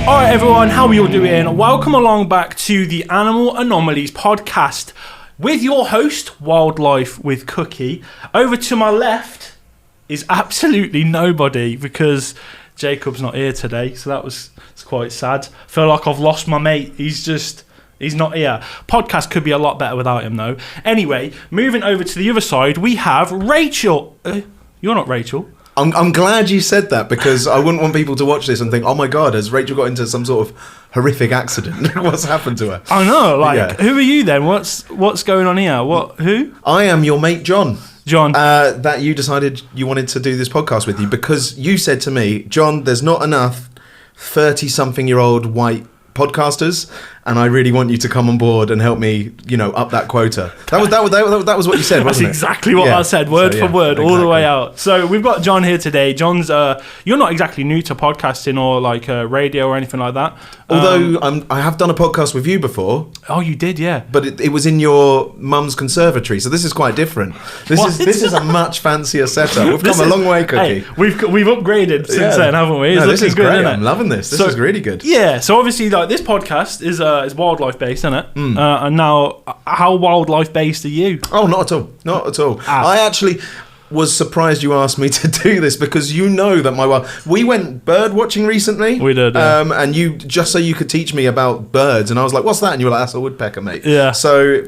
Alright everyone, how are you all doing? Welcome along back to the Animal Anomalies podcast with your host, Wildlife with Cookie. Over to my left is absolutely nobody because Jacob's not here today, so it's quite sad. Feel like I've lost my mate. He's not here. Podcast could be a lot better without him though. Anyway, moving over to the other side, we have Rachel. You're not Rachel. I'm glad you said that because I wouldn't want people to watch this and think, oh my God, has Rachel got into some sort of horrific accident? What's happened to her? I know, Who are you then? What's going on here? Who? I am your mate, John. John. That you decided you wanted to do this podcast with you because you said to me, John, there's not enough 30-something-year-old white podcasters, and I really want you to come on board and help me, up that quota. That was what you said, wasn't That's it? exactly what I said, word for word, all the way out. So we've got John here today. John's, you're not exactly new to podcasting or like radio or anything like that. Although I have done a podcast with you before. Oh, you did, yeah. But it was in your mum's conservatory, so this is quite different. This is a much fancier setup. We've come a long way, Cookie. Hey, we've upgraded since then, haven't we? This is great. I'm loving this. This is really good. Yeah. So obviously, like this podcast is wildlife based, isn't it? And now, how wildlife based are you? Oh, not at all. Not at all. I actually was surprised you asked me to do this because you know that we went bird watching recently. We did, yeah. And you just so you could teach me about birds, and I was like, "What's that?" And you were like, "That's a woodpecker, mate." Yeah. So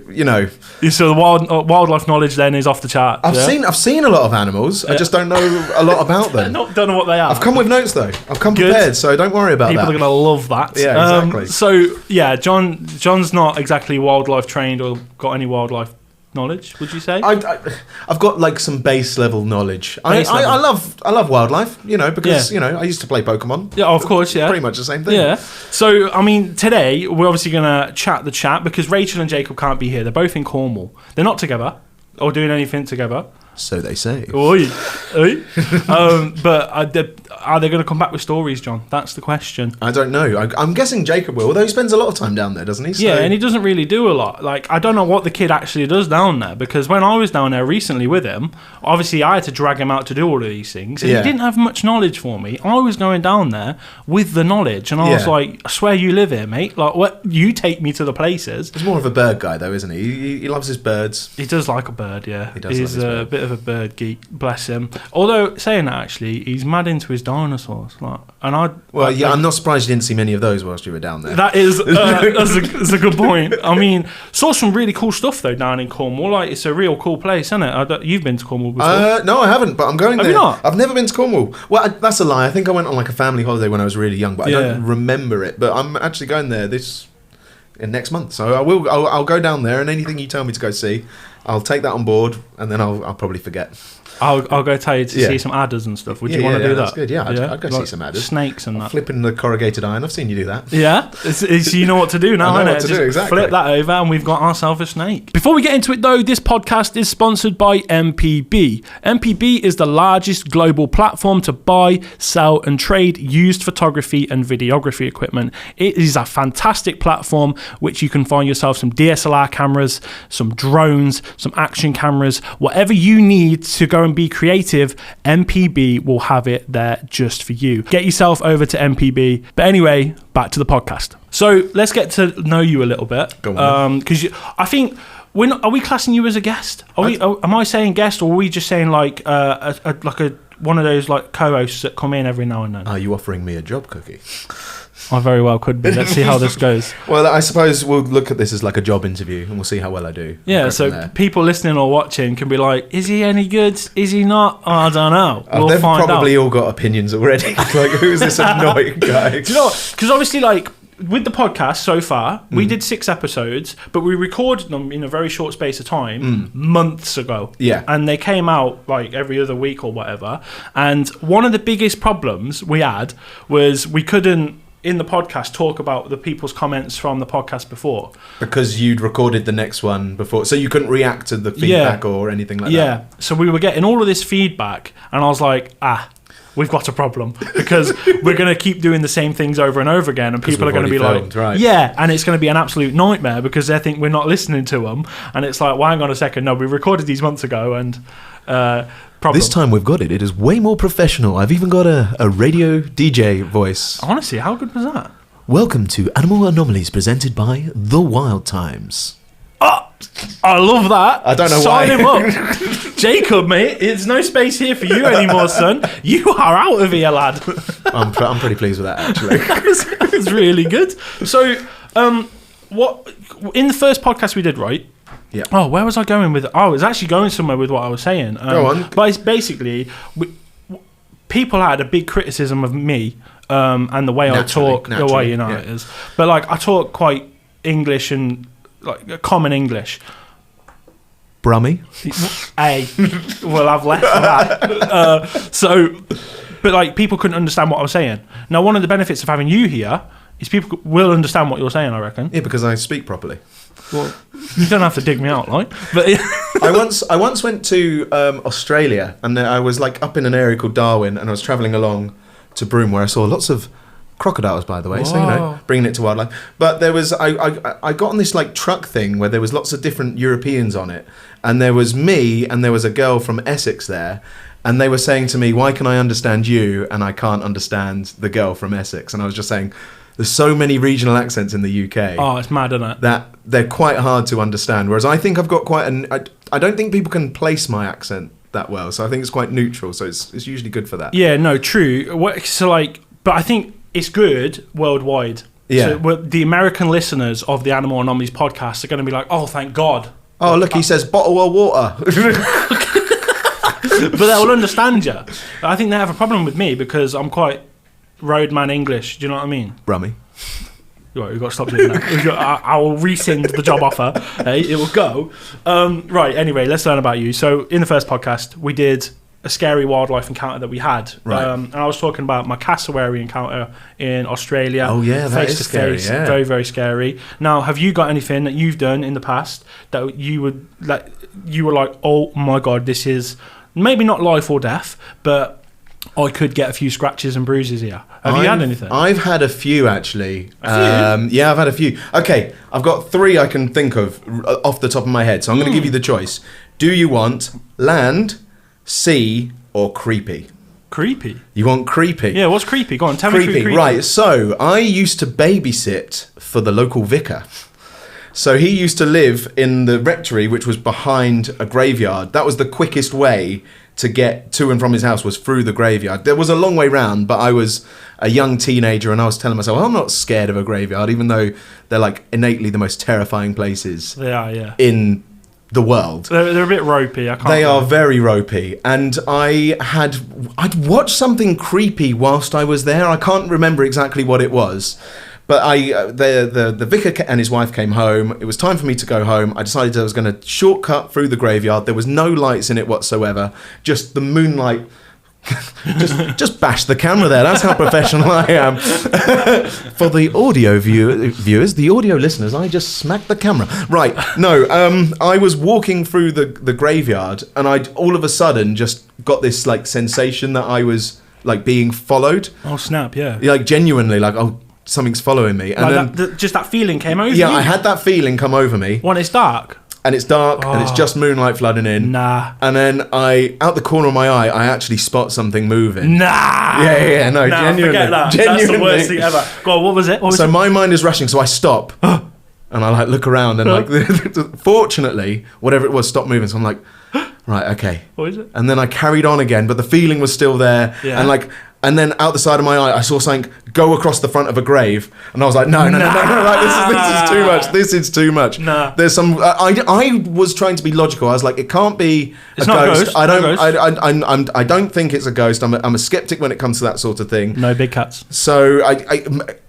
So the wildlife knowledge then is off the chart. I've seen a lot of animals. I just don't know a lot about them. Don't know what they are. I've come with notes though. I've come prepared, so don't worry about People that. People are gonna love that. Yeah, exactly. So yeah, John's not exactly wildlife trained or got any wildlife knowledge, would you say? I've got like some base level knowledge. I love wildlife, because I used to play Pokemon. Yeah, of course, yeah. Pretty much the same thing. Yeah. So I mean, today we're obviously gonna chat the chat because Rachel and Jacob can't be here. They're both in Cornwall. They're not together or doing anything together. So they say. Oi. But are they going to come back with stories, John? That's the question. I don't know. I'm guessing Jacob will, although he spends a lot of time down there, doesn't he? So... Yeah, and he doesn't really do a lot. Like, I don't know what the kid actually does down there, because when I was down there recently with him, obviously I had to drag him out to do all of these things, and he didn't have much knowledge for me. I was going down there with the knowledge, and I was like, I swear you live here, mate. Like, what? You take me to the places. He's more of a bird guy, though, isn't he? He loves his birds. He does like a bird, yeah. He does. He's a bit of a bird geek. Bless him. Although saying that, actually, he's mad into his dinosaurs. I'm not surprised you didn't see many of those whilst you were down there. That is that's a good point. I mean, saw some really cool stuff though down in Cornwall. Like, it's a real cool place, isn't it? You've been to Cornwall before? No, I haven't, but I'm going there. Have you not? I've never been to Cornwall. Well, that's a lie. I think I went on like a family holiday when I was really young, but I don't remember it. But I'm actually going there next month, so I will. I'll go down there, and anything you tell me to go see, I'll take that on board, and then I'll probably forget. I'll go tell you to see some adders and stuff. Would you want to do that? That's good. Yeah, I'd go see some adders. Snakes and that. Flipping the corrugated iron. I've seen you do that. Yeah, you know what to do now, I know innit? what to do, exactly. Flip that over and we've got ourselves a snake. Before we get into it though, this podcast is sponsored by MPB. MPB is the largest global platform to buy, sell and trade used photography and videography equipment. It is a fantastic platform which you can find yourself some DSLR cameras, some drones, some action cameras, whatever you need to go and be creative, MPB will have it there just for you. Get yourself over to MPB. But anyway, back to the podcast. So let's get to know you a little bit. Go on. Because I think are we classing you as a guest? Am I saying guest, or are we just saying like one of those like co-hosts that come in every now and then? Are you offering me a job, Cookie? I very well could be. Let's see how this goes. Well, I suppose we'll look at this as like a job interview, and we'll see how well I do. Yeah, so people listening or watching can be like, is he any good? Is he not? Oh, I don't know. They've probably all got opinions already. Like, who's this annoying guy? Do you know what? Because obviously, like, with the podcast so far, we did 6 episodes, but we recorded them in a very short space of time, months ago. Yeah. And they came out like every other week or whatever. And one of the biggest problems we had was we couldn't, in the podcast, talk about the people's comments from the podcast before. Because you'd recorded the next one before, so you couldn't react to the feedback or anything like that. Yeah. So we were getting all of this feedback, and I was like, we've got a problem, because we're going to keep doing the same things over and over again, and people are going to be filmed, like, yeah, and it's going to be an absolute nightmare because they think we're not listening to them, and it's like, well, hang on a second, no, we recorded these months ago, and problem. This time we've got it. It is way more professional. I've even got a radio DJ voice. Honestly, how good was that? Welcome to Animal Anomalies presented by The Wild Times. Oh, I love that. I don't know Sign why. him up. Jacob, mate, there's no space here for you anymore, son. You are out of here, lad. I'm pretty pleased with that, actually. That was really good. So, what in the first podcast we did, right? Yeah. Oh, where was I going with it? Oh, I was actually going somewhere with what I was saying. Go on. But it's basically, people had a big criticism of me and the way I talk, the way it is. But like, I talk quite English and like common English. Brummy. Well, I've left that. But like, people couldn't understand what I was saying. Now, one of the benefits of having you here is people will understand what you're saying, I reckon. Yeah, because I speak properly. Well, you don't have to dig me out, like. But I once went to Australia, and I was like up in an area called Darwin, and I was travelling along to Broome, where I saw lots of crocodiles, by the way. Whoa. So bringing it to wildlife. But there was I got on this like truck thing where there was lots of different Europeans on it, and there was me, and there was a girl from Essex there. And they were saying to me, why can I understand you and I can't understand the girl from Essex? And I was just saying, there's so many regional accents in the UK. Oh, it's mad, isn't it? That they're quite hard to understand. Whereas I think I've got I don't think people can place my accent that well. So I think it's quite neutral. So it's usually good for that. Yeah, no, true. But I think it's good worldwide. Yeah. So the American listeners of the Animal Anomalies podcast are going to be like, oh, thank God. Oh, look, he says bottle of water. But they'll understand you. I think they have a problem with me because I'm quite roadman English. Do you know what I mean? Brummy. Right, we've got to stop doing that. I will rescind the job offer. Hey, it will go. Right, anyway, let's learn about you. So in the first podcast, we did a scary wildlife encounter that we had. Right. And I was talking about my cassowary encounter in Australia. Oh, yeah, that face is to scary, face. yeah. Very, very scary. Now, have you got anything that you've done in the past that you were like, oh my God, this is maybe not life or death, but I could get a few scratches and bruises here. Have you had anything? I've had a few, actually. A few? Yeah, I've had a few. Okay, I've got 3 I can think of off the top of my head. So I'm going to give you the choice. Do you want land, sea, or creepy? Creepy? You want creepy? Yeah, what's creepy? Go on, tell me creepy. Right, so I used to babysit for the local vicar. So he used to live in the rectory, which was behind a graveyard. That was the quickest way to get to and from his house, was through the graveyard. There was a long way round, but I was a young teenager and I was telling myself, I'm not scared of a graveyard, even though they're like innately the most terrifying places in the world. They're a bit ropey. They are very ropey. And I'd watched something creepy whilst I was there. I can't remember exactly what it was. But the vicar and his wife came home. It was time for me to go home. I decided I was going to shortcut through the graveyard. There was no lights in it whatsoever. Just the moonlight. just bash the camera there. That's how professional I am. For the audio viewers, the audio listeners, I just smacked the camera. Right. No, I was walking through the graveyard and I all of a sudden just got this like sensation that I was like being followed. Oh, snap, yeah. Like genuinely, like, oh, something's following me. And like then just that feeling came over you? Yeah, I had that feeling come over me. When it's dark? And it's dark, and it's just moonlight flooding in. Nah. And then out the corner of my eye, I actually spot something moving. Nah. Yeah, no, genuinely. Forget that. Genuinely. That's the worst thing ever. Go on, what was it? My mind is rushing, so I stop. And I like look around, and like, fortunately, whatever it was stopped moving. So I'm like, right, okay. What is it? And then I carried on again, but the feeling was still there. Yeah. And then out the side of my eye, I saw something go across the front of a grave, and I was like, no, like, this is too much. Nah. There's some. I was trying to be logical. I was like, it can't be it's a not ghost. A ghost. I don't think it's a ghost. I'm a skeptic when it comes to that sort of thing. No big cats. So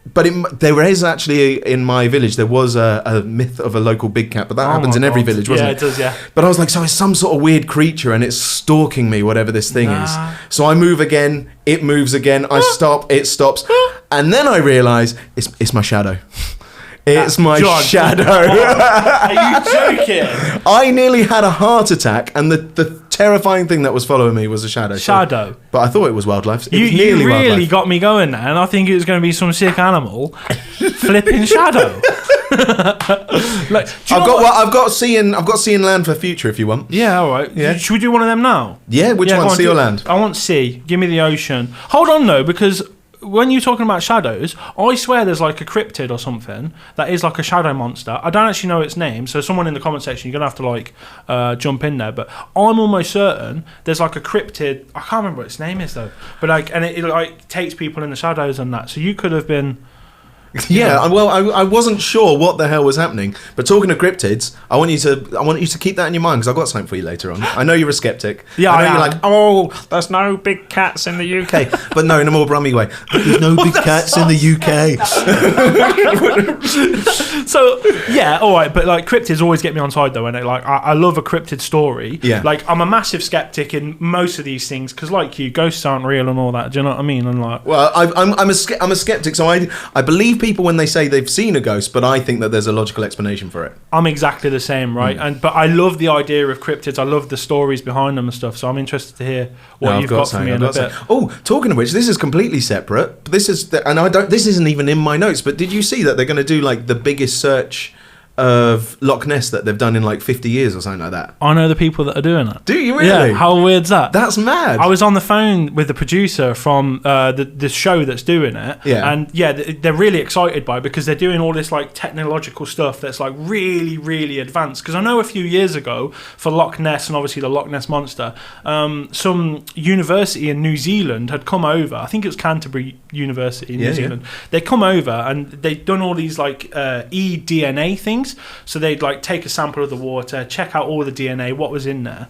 there is actually in my village there was a myth of a local big cat, but that happens in every village, wasn't it? Yeah, it does. Yeah. But I was like, so it's some sort of weird creature and it's stalking me, whatever this thing is. So I move again, it moves again. I stop, it stops, and then I realise it's my shadow. It's my shadow. Are you joking? I nearly had a heart attack, and the terrifying thing that was following me was a shadow. Shadow. But I thought it was wildlife. You really wildlife. Got me going there, and I think it was going to be some sick animal flipping shadow. Like, I've got sea and land for future if you want. Yeah, all right. Yeah. Should we do one of them now? Yeah, which one? Sea or land? I want sea. Give me the ocean. Hold on though, because when you're talking about shadows, I swear there's like a cryptid or something that is like a shadow monster. I don't actually know its name, so someone in the comment section, you're gonna have to like jump in there. But I'm almost certain there's like a cryptid. I can't remember what its name is though. But like, and it like takes people in the shadows and that. So you could have been. Yeah, well, I wasn't sure what the hell was happening. But talking to cryptids, I want you to keep that in your mind because I've got something for you later on. I know you're a skeptic. Yeah, I know you're like, Oh, there's no big cats in the UK. but no, in a more Brummy way. There's no big cats in the UK. So yeah, all right, but like cryptids always get me on side though, and like I love a cryptid story. Yeah, like I'm a massive skeptic in most of these things because, like you, ghosts aren't real and all that. Do you know what I mean? And like, well, I'm a skeptic, so I believe people when they say they've seen a ghost, but I think that there's a logical explanation for it. I'm exactly the same, right? But I love the idea of cryptids. I love the stories behind them and stuff. So I'm interested to hear what you've got for me in a bit. Oh, talking of which, this is completely separate. This isn't even in my notes. But did you see that they're going to do like the biggest search of Loch Ness that they've done in like 50 years or something like that? I know the people that are doing it. Do you really? Yeah, how weird's that? That's mad. I was on the phone with the producer from the show that's doing it. Yeah. And yeah, they're really excited by it because they're doing all this like technological stuff that's like really, really advanced. Because I know a few years ago for Loch Ness and obviously the Loch Ness Monster, some university in New Zealand had come over. I think it was Canterbury University in New Zealand. They come over and they'd done all these like eDNA things. So they'd like take a sample of the water, check out all the DNA, what was in there,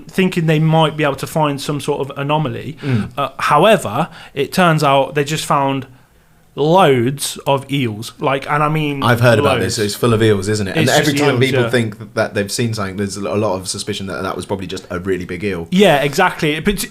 thinking they might be able to find some sort of anomaly. However, it turns out they just found loads of eels, and I mean, I've heard about this. It's full of eels, isn't it? And It's every just time eels, people yeah. think that they've seen something, there's a lot of suspicion that was probably just a really big eel. Yeah, exactly. But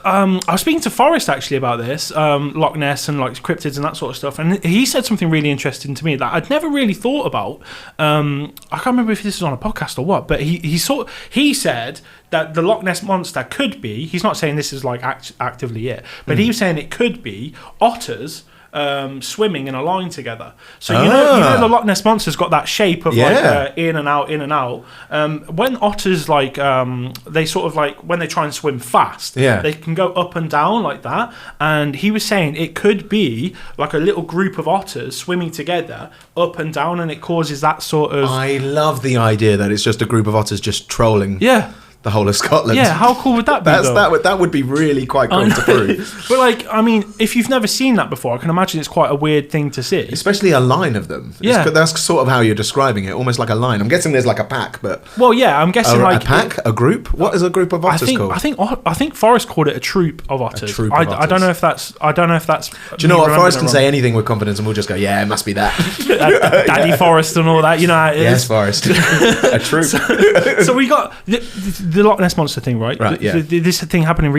I was speaking to Forrest actually about this, Loch Ness and like cryptids and that sort of stuff, and he said something really interesting to me that I'd never really thought about. I can't remember if this was on a podcast or what, but he said that the Loch Ness Monster could be. He's not saying this is like actively it, but he was saying it could be otters swimming in a line together. So you know the Loch Ness Monster's got that shape of like in and out. When otters like they sort of like when they try and swim fast, they can go up and down like that. And he was saying it could be like a little group of otters swimming together up and down, and it causes that sort of. I love the idea that it's just a group of otters just trolling. Yeah. The whole of Scotland. Yeah, how cool would that be? That would be really quite cool to prove. But like, I mean, if you've never seen that before, I can imagine it's quite a weird thing to see. Especially a line of them. Yeah, that's sort of how you're describing it, almost like a line. I'm guessing there's like a pack, but well, yeah, I'm guessing like a pack, a group. What is a group of otters called? I think Forrest called it a troop of otters. I don't know if that's. Do you know what? Forrest can say anything with confidence, and we'll just go, yeah, it must be that. Daddy Forrest and all that, you know how it is. Yes, Forrest. A troop. So we got the Loch Ness Monster thing, right? Right, yeah. This thing happening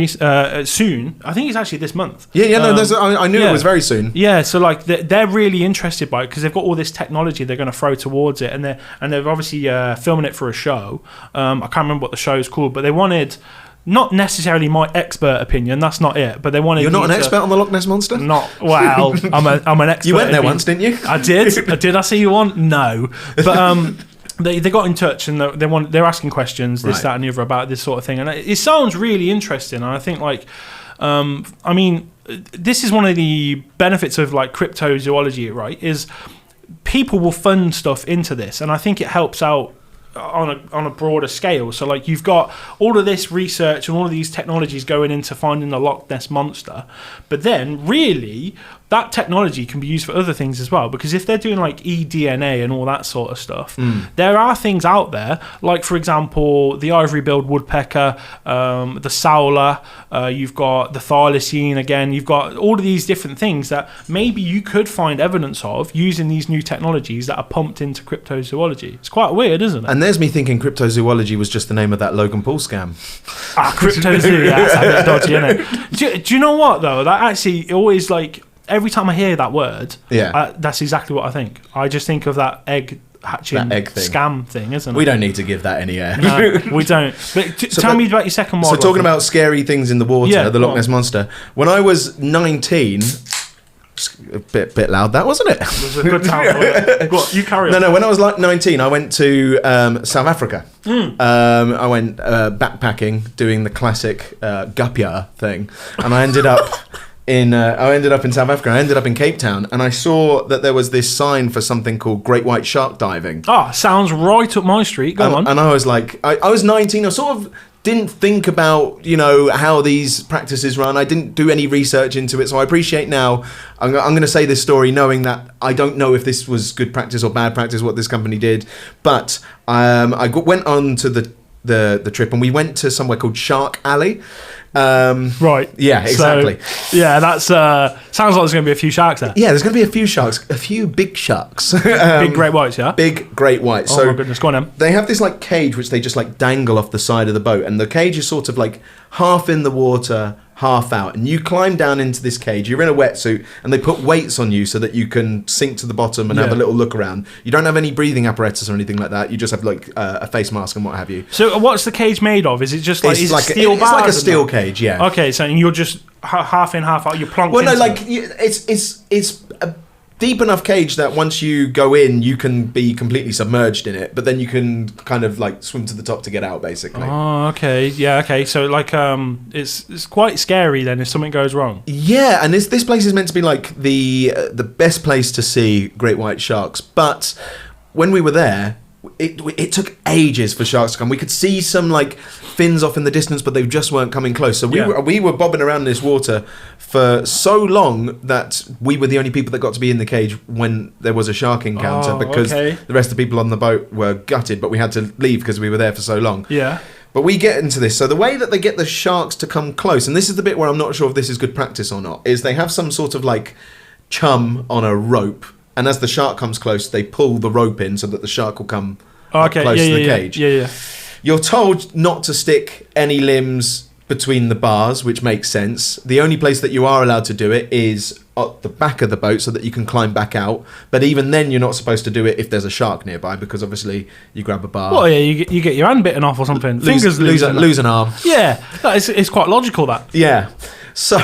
soon. I think it's actually this month. Yeah, I knew it was very soon. Yeah, so like they're really interested by it because they've got all this technology they're going to throw towards it, and they're obviously filming it for a show. I can't remember what the show's called, but they wanted. Not necessarily my expert opinion. That's not it. But they wanted. You're not an expert on the Loch Ness Monster. Not well. I'm an expert. You went there once, didn't you? I did. Did I see you on? No. But They got in touch and they're asking questions, this, that, and the other about this sort of thing, and it sounds really interesting. And I think like, I mean, this is one of the benefits of like cryptozoology, right? Is people will fund stuff into this, and I think it helps out on a broader scale. So like you've got all of this research and all of these technologies going into finding the Loch Ness Monster, but then really that technology can be used for other things as well, because if they're doing like eDNA and all that sort of stuff, there are things out there like, for example, the ivory-billed woodpecker, the sowler, you've got the thylacine again, you've got all of these different things that maybe you could find evidence of using these new technologies that are pumped into cryptozoology. It's quite weird, isn't it? And there's me thinking cryptozoology was just the name of that Logan Paul scam. Cryptozoology, yeah, that's a bit dodgy, isn't it? Do you know what though? That actually always like every time I hear that word, that's exactly what I think. I just think of that egg hatching scam thing, isn't it? We don't need to give that any air. No, we don't. But tell me about your second one. So talking about scary things in the water, the Loch Ness Monster. When I was 19... A bit loud, that wasn't it? It was a good time. What, you carry on. No. When I was like 19, I went to South Africa. I went backpacking, doing the classic gap year thing, and I ended up I ended up in South Africa. I ended up in Cape Town, and I saw that there was this sign for something called great white shark diving. Oh, sounds right up my street. Go on. And I was like, I was 19. I sort of didn't think about, how these practices run. I didn't do any research into it, so I appreciate now. I'm going to say this story knowing that I don't know if this was good practice or bad practice, what this company did. But went on to the trip, and we went to somewhere called Shark Alley. Right. Yeah, exactly. So, yeah, that's sounds like there's going to be a few sharks there. Yeah, there's going to be a few sharks, a few big sharks. Big great whites, yeah? Big great whites. Oh my goodness, go on then. They have this like cage which they just like dangle off the side of the boat, and the cage is sort of like half in the water, half out, and you climb down into this cage. You're in a wetsuit, and they put weights on you so that you can sink to the bottom and have a little look around. You don't have any breathing apparatus or anything like that. You just have like a face mask and what have you. So what's the cage made of? Is it just like it's steel bars? It's like a steel cage, yeah. Okay, so you're just half in, half out. You're plonked. Well, no, into like it. it's a deep enough cage that once you go in, you can be completely submerged in it, but then you can kind of like swim to the top to get out, basically. Oh, okay, yeah, okay. So like, it's quite scary then if something goes wrong. Yeah, and this place is meant to be like the best place to see great white sharks, but when we were there, it took ages for sharks to come. We could see some like fins off in the distance, but they just weren't coming close. So we were bobbing around in this water for so long that we were the only people that got to be in the cage when there was a shark encounter, because the rest of the people on the boat were gutted, but we had to leave because we were there for so long. Yeah. But we get into this. So the way that they get the sharks to come close, and this is the bit where I'm not sure if this is good practice or not, is they have some sort of like chum on a rope. And as the shark comes close, they pull the rope in so that the shark will come up close to the cage. Yeah. You're told not to stick any limbs between the bars, which makes sense. The only place that you are allowed to do it is at the back of the boat so that you can climb back out. But even then, you're not supposed to do it if there's a shark nearby, because obviously you grab a bar. Well, yeah, you get your hand bitten off or something. Lose an arm. Yeah, it's quite logical, that. Yeah. So,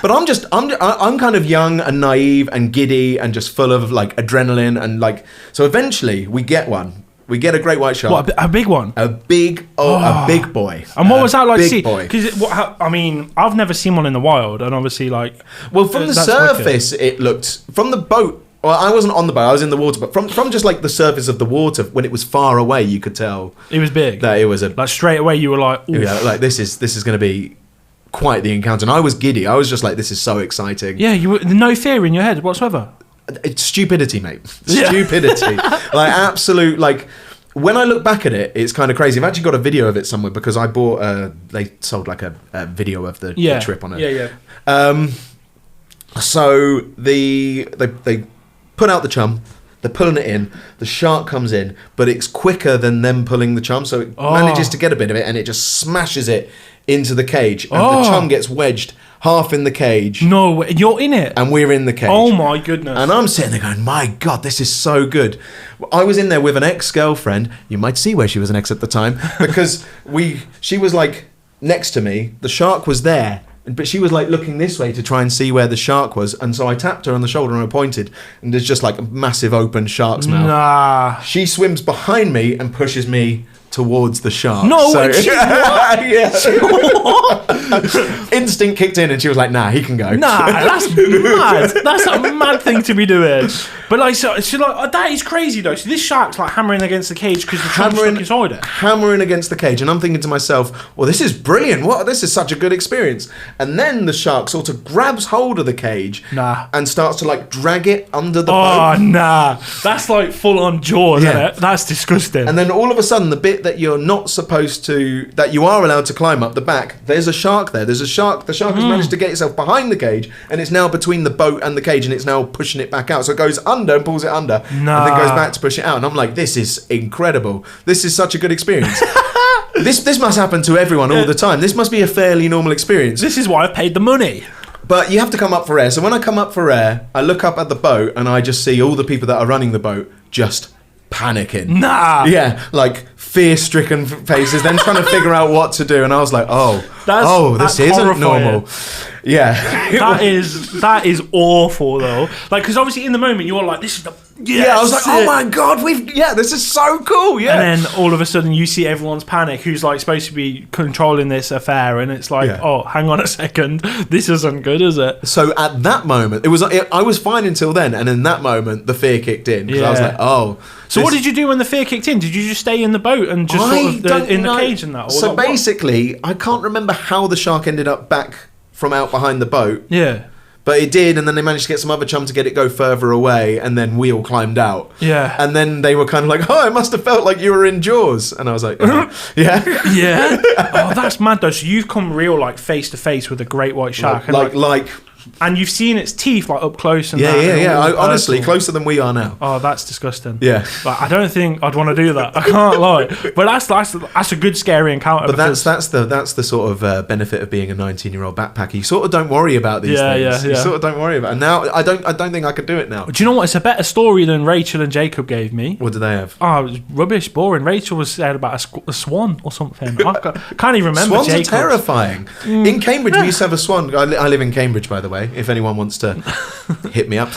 but I'm kind of young and naive and giddy and just full of like adrenaline and like. So eventually we get one. We get a great white shark. What, a big one? A big boy. And what was that like to see? Big boy. Because I mean, I've never seen one in the wild, and obviously, like, well, from the surface, it looked from the boat. Well, I wasn't on the boat; I was in the water. But from just like the surface of the water, when it was far away, you could tell it was big. That it was like straight away. You were like, oof. Yeah, like this is going to be quite the encounter. And I was giddy. I was just like, this is so exciting. Yeah, you were no fear in your head whatsoever. It's stupidity, mate. Stupidity. Like absolute like. When I look back at it, it's kind of crazy. I've actually got a video of it somewhere because I bought. They sold like a video of the trip on it. Yeah. So they put out the chum. They're pulling it in. The shark comes in, but it's quicker than them pulling the chum, so it manages to get a bit of it, and it just smashes it into the cage, and the chum gets wedged half in the cage. No, you're in it. And we're in the cage. Oh my goodness. And I'm sitting there going, my God, this is so good. I was in there with an ex-girlfriend. You might see where she was an ex at the time, because she was like next to me. The shark was there, but she was like looking this way to try and see where the shark was. And so I tapped her on the shoulder and I pointed, and there's just like a massive open shark's mouth. Nah. She swims behind me and pushes me towards the shark. No, so, yeah. Instinct kicked in and she was like, nah, he can go. Nah, that's mad. That's a mad thing to be doing. But like, so like, that is crazy though. So this shark's like hammering against the cage because the chum's stuck inside it. Hammering against the cage, and I'm thinking to myself, well, this is brilliant. This is such a good experience. And then the shark sort of grabs hold of the cage and starts to like drag it under the boat. Oh, nah. That's like full on Jaws, isn't it? That's disgusting. And then all of a sudden, the bit that you're not supposed to, that you are allowed to climb up the back, there's a shark there. There's a shark. The shark has managed to get itself behind the cage, and it's now between the boat and the cage, and it's now pushing it back out. So it goes under and pulls it under, and then goes back to push it out. And I'm like, this is incredible. This is such a good experience. This must happen to everyone all the time. This must be a fairly normal experience. This is why I've paid the money. But you have to come up for air. So when I come up for air, I look up at the boat and I just see all the people that are running the boat just panicking. Nah. Yeah, like fear-stricken faces, then trying to figure out what to do. And I was like, this isn't horrifying. normal. Yeah. That is awful though. Like, because obviously in the moment you're like, this is the Yeah, I was like, oh my god, this is so cool. Yeah, and then all of a sudden you see everyone's panic, who's like supposed to be controlling this affair, and it's like, oh, hang on a second, this isn't good, is it? So at that moment, I was fine until then, and in that moment, the fear kicked in because I was like, oh. So what did you do when the fear kicked in? Did you just stay in the boat and just in the cage and that? Or so basically, I can't remember how the shark ended up back from out behind the boat. Yeah. But it did, and then they managed to get some other chum to get it go further away, and then we all climbed out. Yeah. And then they were kind of like, oh, it must have felt like you were in Jaws. And I was like, yeah. Yeah? Oh, that's mad though. So you've come real like face to face with a great white shark. And you've seen its teeth like up close and honestly, closer than we are now. Oh, that's disgusting. Yeah. Like, I don't think I'd want to do that. I can't lie. But that's a good scary encounter. But that's the sort of benefit of being a 19-year-old backpacker. You sort of don't worry about these things. You sort of don't worry about it. And now I don't think I could do it now. Do you know what? It's a better story than Rachel and Jacob gave me. What do they have? Oh, it was rubbish, boring. Rachel was said about a swan or something. I can't even remember. Swans Jacob's. are terrifying. In Cambridge, we used to have a swan. I live in Cambridge, by the way, if anyone wants to hit me up.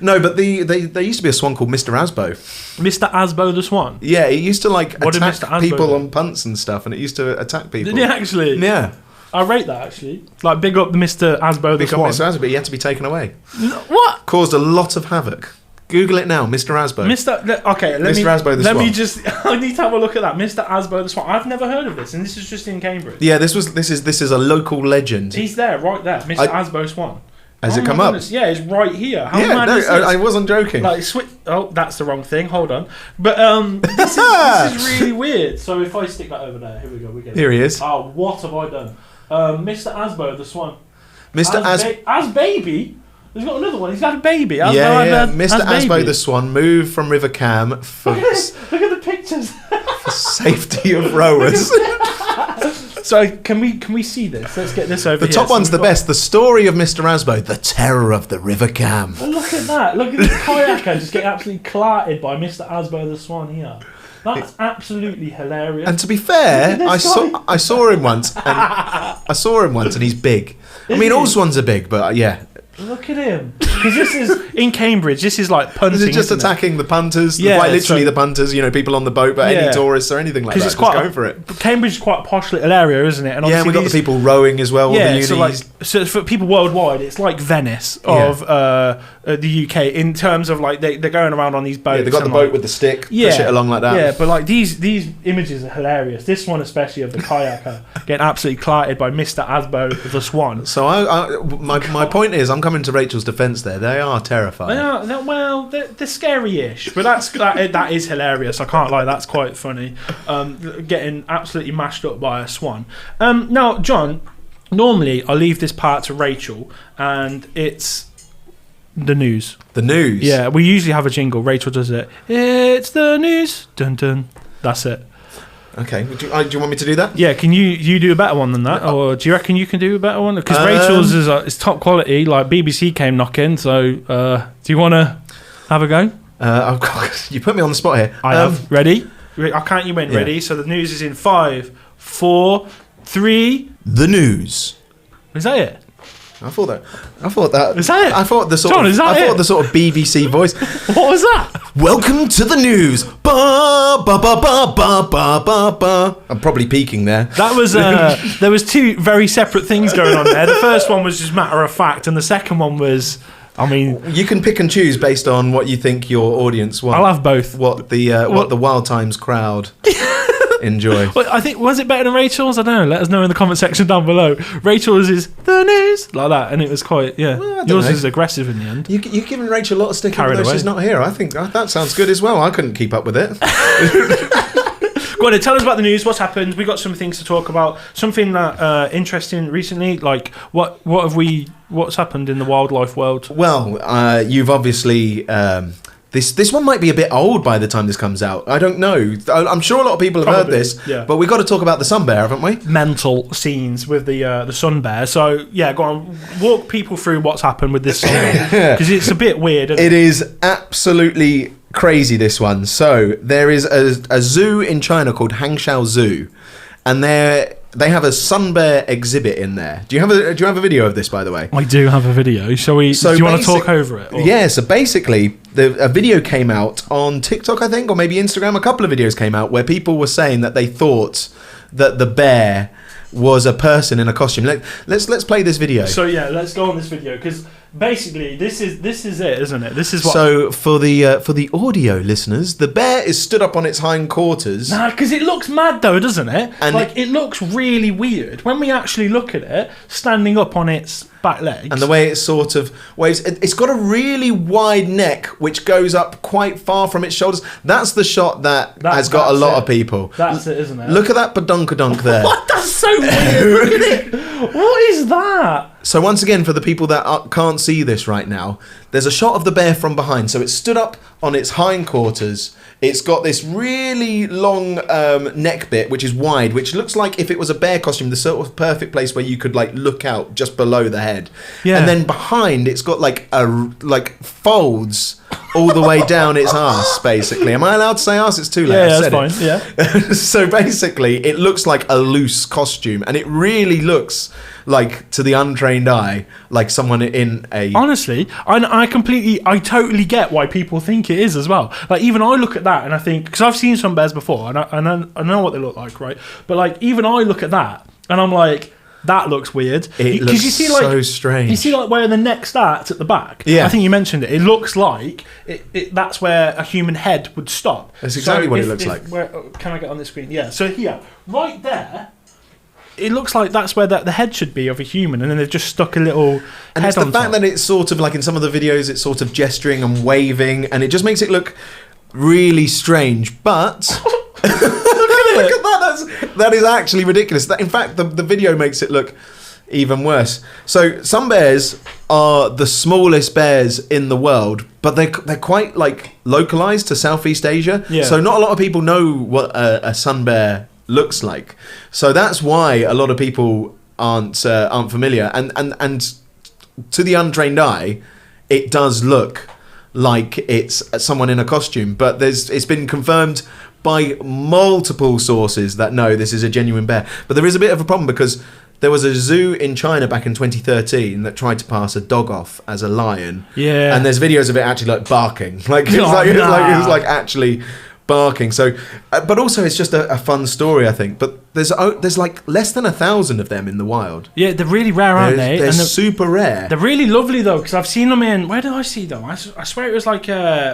No, but there used to be a swan called Mr. Asbo. Mr. Asbo the Swan? Yeah, it used to like What attack people on punts and stuff, and it used to attack people. Did it actually? Yeah. I rate that actually. Like, big up Mr. Asbo the Swan. Big up Mr. Asbo, but he had to be taken away. What? Caused a lot of havoc. Google it now, Mr. Asbo. Let me just. I need to have a look at that, Mr. Asbo the Swan. I've never heard of this, and this is just in Cambridge. Yeah, this is a local legend. He's there, right there, Mr. Asbo Swan. Has it come up? Yeah, it's right here. How mad is this? I wasn't joking. Like, that's the wrong thing. Hold on. But this is really weird. So if I stick that over there, here we go. We get here he is. Oh, what have I done? Mr. Asbo the Swan. Mr. As baby. He's got another one. He's got a baby. Mr. Asbo the Swan moved from River Cam for look at the pictures. for safety of rowers. So can we see this? Let's get this over here. The top one's the best. The story of Mr. Asbo, the terror of the River Cam. Well, look at that. Look at this kayaker just getting absolutely clarted by Mr. Asbo the Swan here. That's absolutely hilarious. And to be fair, I saw him once, and he's big. I mean, all swans are big, but yeah. Look at him. Because this is in Cambridge. This is like punting. This is just attacking the punters. Quite literally the punters. People on the boat, but any tourists or anything like that. It's just going for it. Cambridge is quite a posh little area, isn't it? And we've got the people rowing as well. Yeah, so for people worldwide, it's like Venice of the UK in terms of like they're going around on these boats. Yeah, they've got the boat with the stick. Push it along like that. Yeah, but like these images are hilarious. This one especially of the kayaker getting absolutely clarted by Mr. Asbo the Swan. So my point is, I'm coming to Rachel's defence there. They are terrifying. They're scary-ish, but that is hilarious. I can't lie, that's quite funny. Getting absolutely mashed up by a swan. Now, John, normally I leave this part to Rachel, and it's the news. The news? Yeah, we usually have a jingle. Rachel does it. It's the news. Dun dun. That's it. Okay, do you want me to do that? Yeah, can you do a better one than that, or do you reckon you can do a better one? Because Rachel's is top quality. Like BBC came knocking, so do you want to have a go? You put me on the spot here. I have. Ready? I'll count you in. Ready? So the news is in 5, 4, 3. The news. Is that it? I thought that. Is that it? I thought the sort John, of. is that I thought the sort of BBC voice. What was that? Welcome to the news. Ba ba ba ba ba ba ba ba. I'm probably peaking there. That was there was two very separate things going on there. The first one was just matter of fact, and the second one was. I mean, you can pick and choose based on what you think your audience wants. I'll have both. What the Wild Times crowd enjoy. Well, I think, was it better than Rachel's? I don't know. Let us know in the comment section down below. Rachel's is the news like that, and it was quite yours is aggressive in the end. You're giving Rachel a lot of stick even though she's not here. I think that sounds good as well. I couldn't keep up with it. Go on, tell us about the news. What's happened? We got some things to talk about. Something that interesting recently. Like what's happened in the wildlife world? Well, you've obviously. This one might be a bit old by the time this comes out. I don't know. I'm sure a lot of people have heard this, but we've got to talk about the sun bear, haven't we? Mental scenes with the sun bear. So yeah, go on, walk people through what's happened with this sun bear because it's a bit weird. It is absolutely crazy, this one. So there is a zoo in China called Hangzhou Zoo, and there they have a sun bear exhibit in there. Do you have a video of this, by the way? I do have a video. Shall we? So do you want to talk over it? Or? Yeah. So basically, a video came out on TikTok, I think, or maybe Instagram. A couple of videos came out where people were saying that they thought that the bear was a person in a costume. Let's play this video. So yeah, let's go on this video because basically this is it, isn't it? This is what. So for the audio listeners, the bear is stood up on its hindquarters. Nah, because it looks mad though, doesn't it? And like it looks really weird when we actually look at it standing up on its back legs. And the way it sort of waves, it's got a really wide neck which goes up quite far from its shoulders. That's the shot that has got a lot of people. That's it, isn't it? Look at that badonkadonk there. What? That's so weird. Look at it. What is that? So once again, for the people that can't see this right now, there's a shot of the bear from behind. So it's stood up on its hindquarters. It's got this really long neck bit, which is wide, which looks like if it was a bear costume, the sort of perfect place where you could like look out just below the head. Yeah. And then behind, it's got like folds all the way down its arse, basically. Am I allowed to say arse? It's too late. Yeah, that's fine. Yeah. So basically, it looks like a loose costume, and it really looks like, to the untrained eye, like someone in a... Honestly, I totally get why people think it is as well. Like, even I look at that and I think... Because I've seen some bears before, and I know what they look like, right? But, like, even I look at that, and I'm like... That looks weird. It looks so strange. You see, like, where the neck starts at the back? Yeah. I think you mentioned it. It looks like that's where a human head would stop. That's exactly what it looks like. Can I get on the screen? Yeah. So here, right there, it looks like that's where the head should be of a human, and then they've just stuck a little and head it's the on fact top. that it's sort of like in some of the videos, it's sort of gesturing and waving, and it just makes it look really strange. But... Look at that! That is actually ridiculous. In fact, the video makes it look even worse. So some bears are the smallest bears in the world, but they're quite like localized to Southeast Asia. Yeah. So not a lot of people know what a sun bear looks like. So that's why a lot of people aren't familiar. And to the untrained eye, it does look like it's someone in a costume, but it's been confirmed by multiple sources that no, this is a genuine bear. But there is a bit of a problem because there was a zoo in China back in 2013 that tried to pass a dog off as a lion. Yeah. And there's videos of it actually like barking. Like it was like actually barking. So, but also it's just a fun story, I think. But there's like less than 1,000 of them in the wild. Yeah, they're really rare, aren't they? They're super rare. They're really lovely though, because I've seen them in. Where did I see them? I swear it was like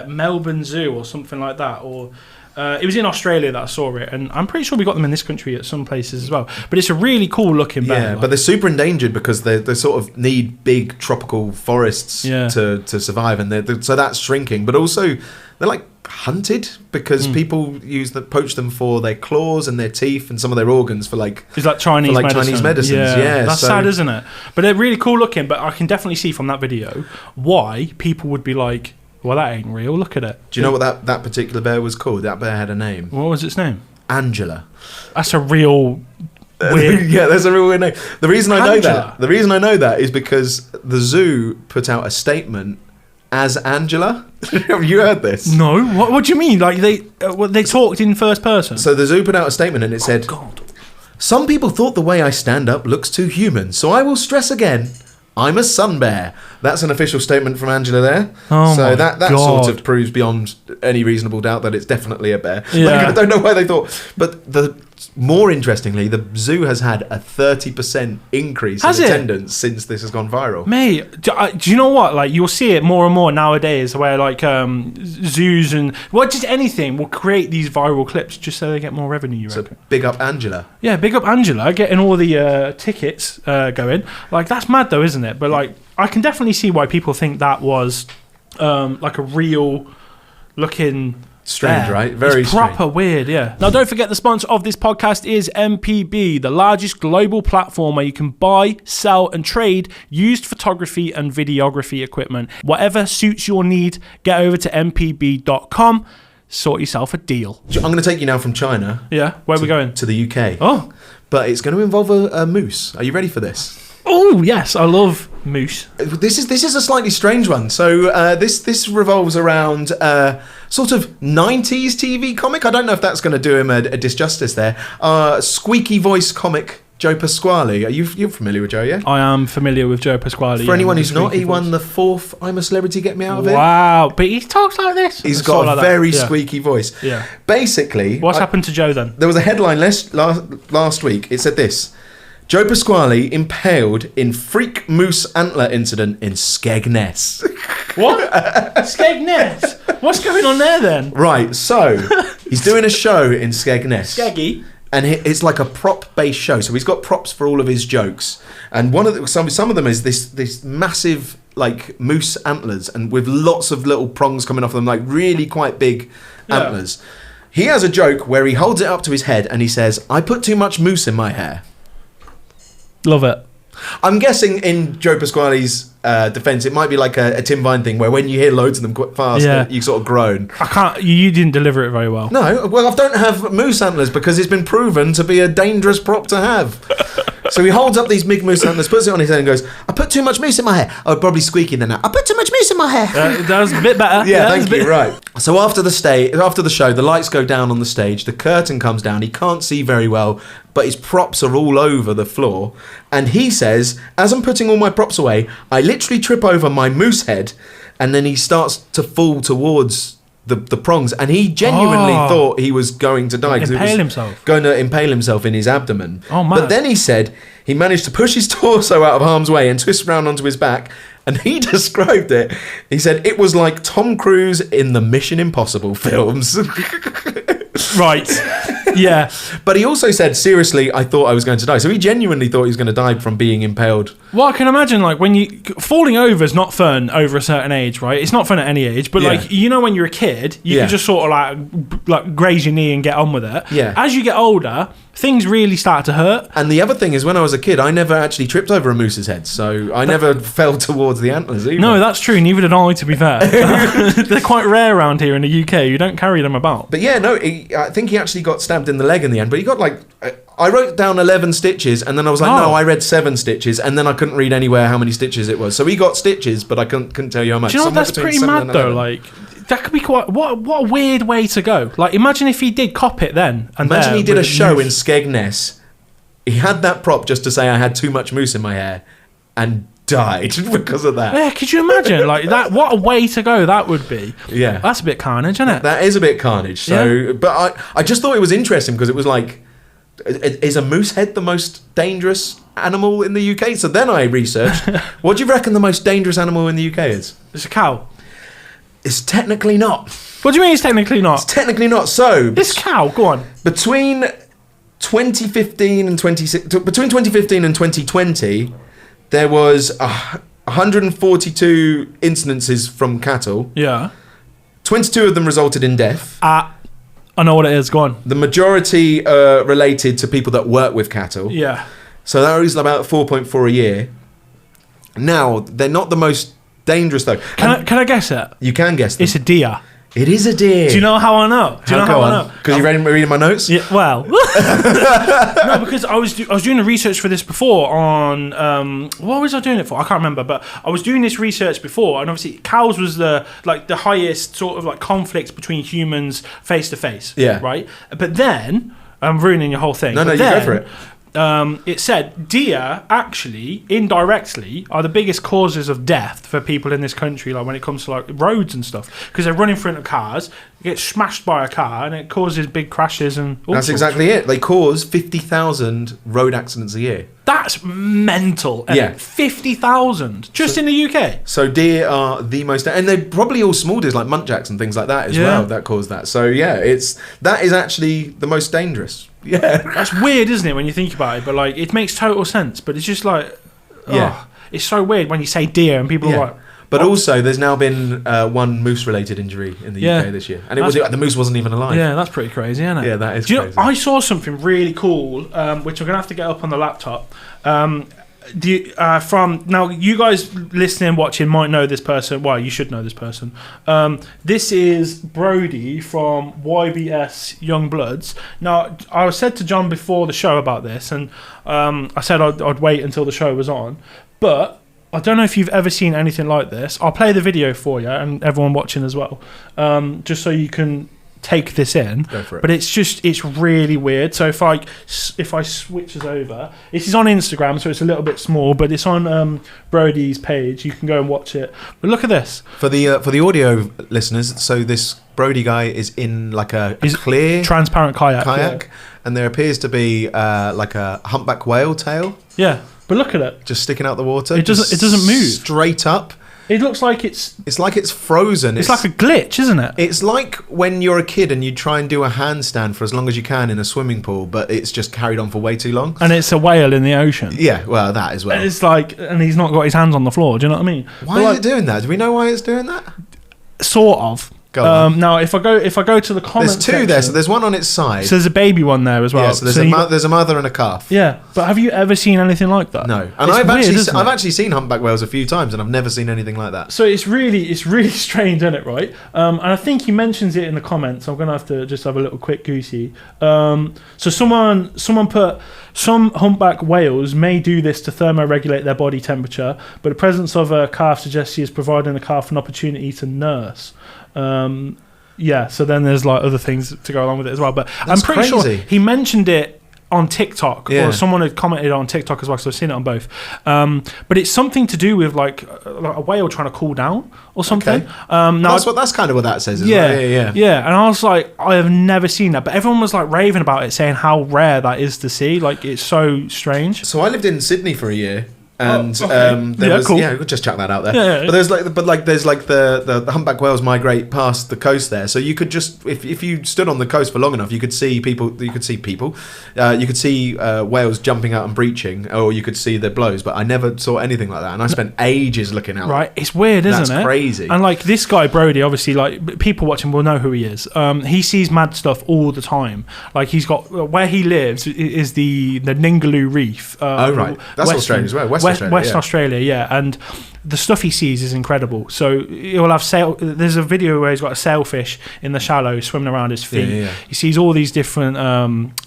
Melbourne Zoo or something like that, or. It was in Australia that I saw it, and I'm pretty sure we got them in this country at some places as well. But it's a really cool looking bear. Yeah, but they're super endangered because they sort of need big tropical forests to survive, and so that's shrinking. But also, they're like hunted because people poach them for their claws and their teeth and some of their organs for like it's like Chinese medicines. Yeah, that's sad, isn't it? But they're really cool looking. But I can definitely see from that video why people would be like, well, that ain't real. Look at it. Do you know what that particular bear was called? That bear had a name. What was its name? Angela. That's a real weird... Yeah, that's a real weird name. The reason I know that is because the zoo put out a statement as Angela. Have you heard this? No. What do you mean? Like they talked in first person? So the zoo put out a statement and it said, God. Some people thought the way I stand up looks too human, so I will stress again, I'm a sun bear. That's an official statement from Angela there. Oh so that God. sort of proves beyond any reasonable doubt that it's definitely a bear. Yeah. Like, I don't know why they thought. But more interestingly, the zoo has had a 30% increase in attendance since this has gone viral. Mate, do you know what? Like, you'll see it more and more nowadays where, like, zoos and... just anything will create these viral clips just so they get more revenue, you reckon? So, big up Angela. Yeah, big up Angela, getting all the tickets going. Like, that's mad, though, isn't it? But, like, I can definitely see why people think that was, like, a real-looking... Strange, right? Very it's proper weird, yeah. Now, don't forget the sponsor of this podcast is MPB, the largest global platform where you can buy, sell, and trade used photography and videography equipment. Whatever suits your need, get over to mpb.com, sort yourself a deal. I'm going to take you now from China. Yeah, where are we going? To the UK. Oh. But it's going to involve a moose. Are you ready for this? Oh, yes, I love moose. This is a slightly strange one. So this revolves around sort of 90s TV comic. I don't know if that's going to do him a disjustice there. Squeaky voice comic Joe Pasquale. You're familiar with Joe, yeah? I am familiar with Joe Pasquale. For anyone who's not, he voice. won the 4th I'm a Celebrity, Get Me Out of It. Wow, but he talks like this. He's got a very squeaky voice. Yeah. Basically, What's happened to Joe then? there was a headline last week. It said this: Joe Pasquale impaled in freak moose antler incident in Skegness. What? Skegness? What's going on there then? Right, so he's doing a show in Skegness. Skeggy. And it's like a prop-based show, so he's got props for all of his jokes. And some of them is this massive like moose antlers, and with lots of little prongs coming off them, like really quite big antlers. He has a joke where he holds it up to his head and he says, "I put too much moose in my hair." Love it. I'm guessing in Joe Pasquale's defence, it might be like a Tim Vine thing where when you hear loads of them quite fast, you sort of groan. I can't. You didn't deliver it very well. No, well, I don't have moose antlers because it's been proven to be a dangerous prop to have. So he holds up these big moose antlers, puts it on his head and goes, "I put too much moose in my hair." Oh, probably squeaky then now. "I put too much moose in my hair." That was a bit better. Yeah, thank you, right. So after the show, the lights go down on the stage, the curtain comes down, he can't see very well, but his props are all over the floor. And he says, "As I'm putting all my props away, I literally trip over my moose head," and then he starts to fall towards the prongs, and he genuinely thought he was going to die. Impale himself. Going to impale himself in his abdomen. Oh, man. But then he said he managed to push his torso out of harm's way and twist round onto his back, and he described it. He said it was like Tom Cruise in the Mission Impossible films. Right. Yeah. But he also said, "Seriously, I thought I was going to die." So he genuinely thought he was going to die from being impaled. Well, I can imagine, like, when you... Falling over is not fun over a certain age, right? It's not fun at any age. But, like, you know when you're a kid, you can just sort of, like graze your knee and get on with it. Yeah. As you get older, things really start to hurt. And the other thing is, when I was a kid, I never actually tripped over a moose's head. So I never fell towards the antlers either. No, that's true. Neither did I, to be fair. They're quite rare around here in the UK. You don't carry them about. But yeah, no, I think he actually got stabbed in the leg in the end. But he got like... I wrote down 11 stitches, and then I was like, no, I read 7 stitches, and then I couldn't read anywhere how many stitches it was. So he got stitches, but I couldn't tell you how much. Do you know what, that's pretty mad, though? Like, that could be quite... What a weird way to go. Like, imagine if he did cop it then. And imagine he did a show in Skegness. He had that prop just to say I had too much moose in my hair, and died because of that. Yeah, could you imagine? Like, that? What a way to go that would be. Yeah. That's a bit carnage, isn't it? That is a bit carnage. So, but I just thought it was interesting because it was like... Is a moose head the most dangerous animal in the UK? So then I researched, what do you reckon the most dangerous animal in the UK is? It's a cow. It's technically not. What do you mean it's technically not? It's technically not. So It's cow, go on. between 2015 and 2020, there was 142 incidences from cattle. Yeah. 22 of them resulted in death. I know what it is, go on. The majority are related to people that work with cattle. Yeah. So that is about 4.4 a year. Now, they're not the most dangerous, though. Can I guess it? You can guess them. It's a deer. It is a deer. Do you know how I know? Do you know how I know? Because you're reading my notes? Yeah, well. No, because I was doing the research for this before on... what was I doing it for? I can't remember, but I was doing this research before, and obviously cows was the highest sort of like conflict between humans face to face. Yeah. Right? But then... I'm ruining your whole thing. No, you go for it. It said deer actually indirectly are the biggest causes of death for people in this country, like when it comes to like roads and stuff, because they're running in front of cars, get smashed by a car, and it causes big crashes and all That's sorts. exactly it. They cause 50,000 road accidents a year. That's mental. Yeah. 50,000 just in the UK. So deer are the most, and they're probably all small deers like muntjacs and things like that as well that cause that. So yeah, that is actually the most dangerous. Yeah, that's weird, isn't it, when you think about it? But like, it makes total sense. But it's just like, it's so weird when you say deer and people are like. But also, there's now been one moose-related injury in the UK this year, and the moose wasn't even alive. Yeah, that's pretty crazy, isn't it? Yeah, that is. Do you crazy. know, I saw something really cool, which I'm gonna have to get up on the laptop. From now, you guys listening, watching might know this person. Well, you should know this person. This is Brody from YBS Young Bloods. Now, I said to John before the show about this, and I said I'd wait until the show was on, but I don't know if you've ever seen anything like this. I'll play the video for you and everyone watching as well, just so you can take this in. Go for it. But it's really weird. So if I switch us over, this is on Instagram, so it's a little bit small, but it's on Brody's page. You can go and watch it. But look at this. For the audio listeners, so this Brody guy is in like a clear transparent kayak, and there appears to be like a humpback whale tail. Yeah, but look at it, just sticking out the water. It doesn't move straight up. It looks like it's like it's frozen. It's like a glitch, isn't it? It's like when you're a kid and you try and do a handstand for as long as you can in a swimming pool, but it's just carried on for way too long. And it's a whale in the ocean. Yeah, well, that as well. And it's like, and he's not got his hands on the floor. Do you know what I mean? Why is it doing that? Do we know why it's doing that? Sort of. Now, if I go to the comments, there's two there. So there's one on its side. So there's a baby one there as well. Yeah, so there's a mother and a calf. Yeah, but have you ever seen anything like that? No, and I've actually seen humpback whales a few times, and I've never seen anything like that. So it's really strange, isn't it? Right? And I think he mentions it in the comments. I'm gonna have to just have a little quick goosey. So someone put, some humpback whales may do this to thermoregulate their body temperature, but the presence of a calf suggests he is providing the calf an opportunity to nurse. Yeah, so then there's like other things to go along with it as well. But I'm pretty sure he mentioned it on TikTok, or someone had commented on TikTok as well, so I've seen it on both. But it's something to do with like a whale trying to cool down or something. Okay. Now that's kind of what that says. Yeah. And I was like, I have never seen that, but everyone was like raving about it, saying how rare that is to see. Like, it's so strange. So I lived in Sydney for a year. And there was cool. We'll just chuck that out there. Yeah. But there's the humpback whales migrate past the coast there, so you could just if you stood on the coast for long enough, you could see whales jumping out and breaching, or you could see their blows. But I never saw anything like that, and I spent ages looking out. Right, it's weird, isn't it? That's crazy. And like this guy Brody, obviously, like people watching will know who he is. He sees mad stuff all the time. Like he's got where he lives is the Ningaloo Reef. Right, that's Australia as well. West Australia, yeah, and the stuff he sees is incredible. So he'll have there's a video where he's got a sailfish in the shallows swimming around his feet. Yeah. He sees all these different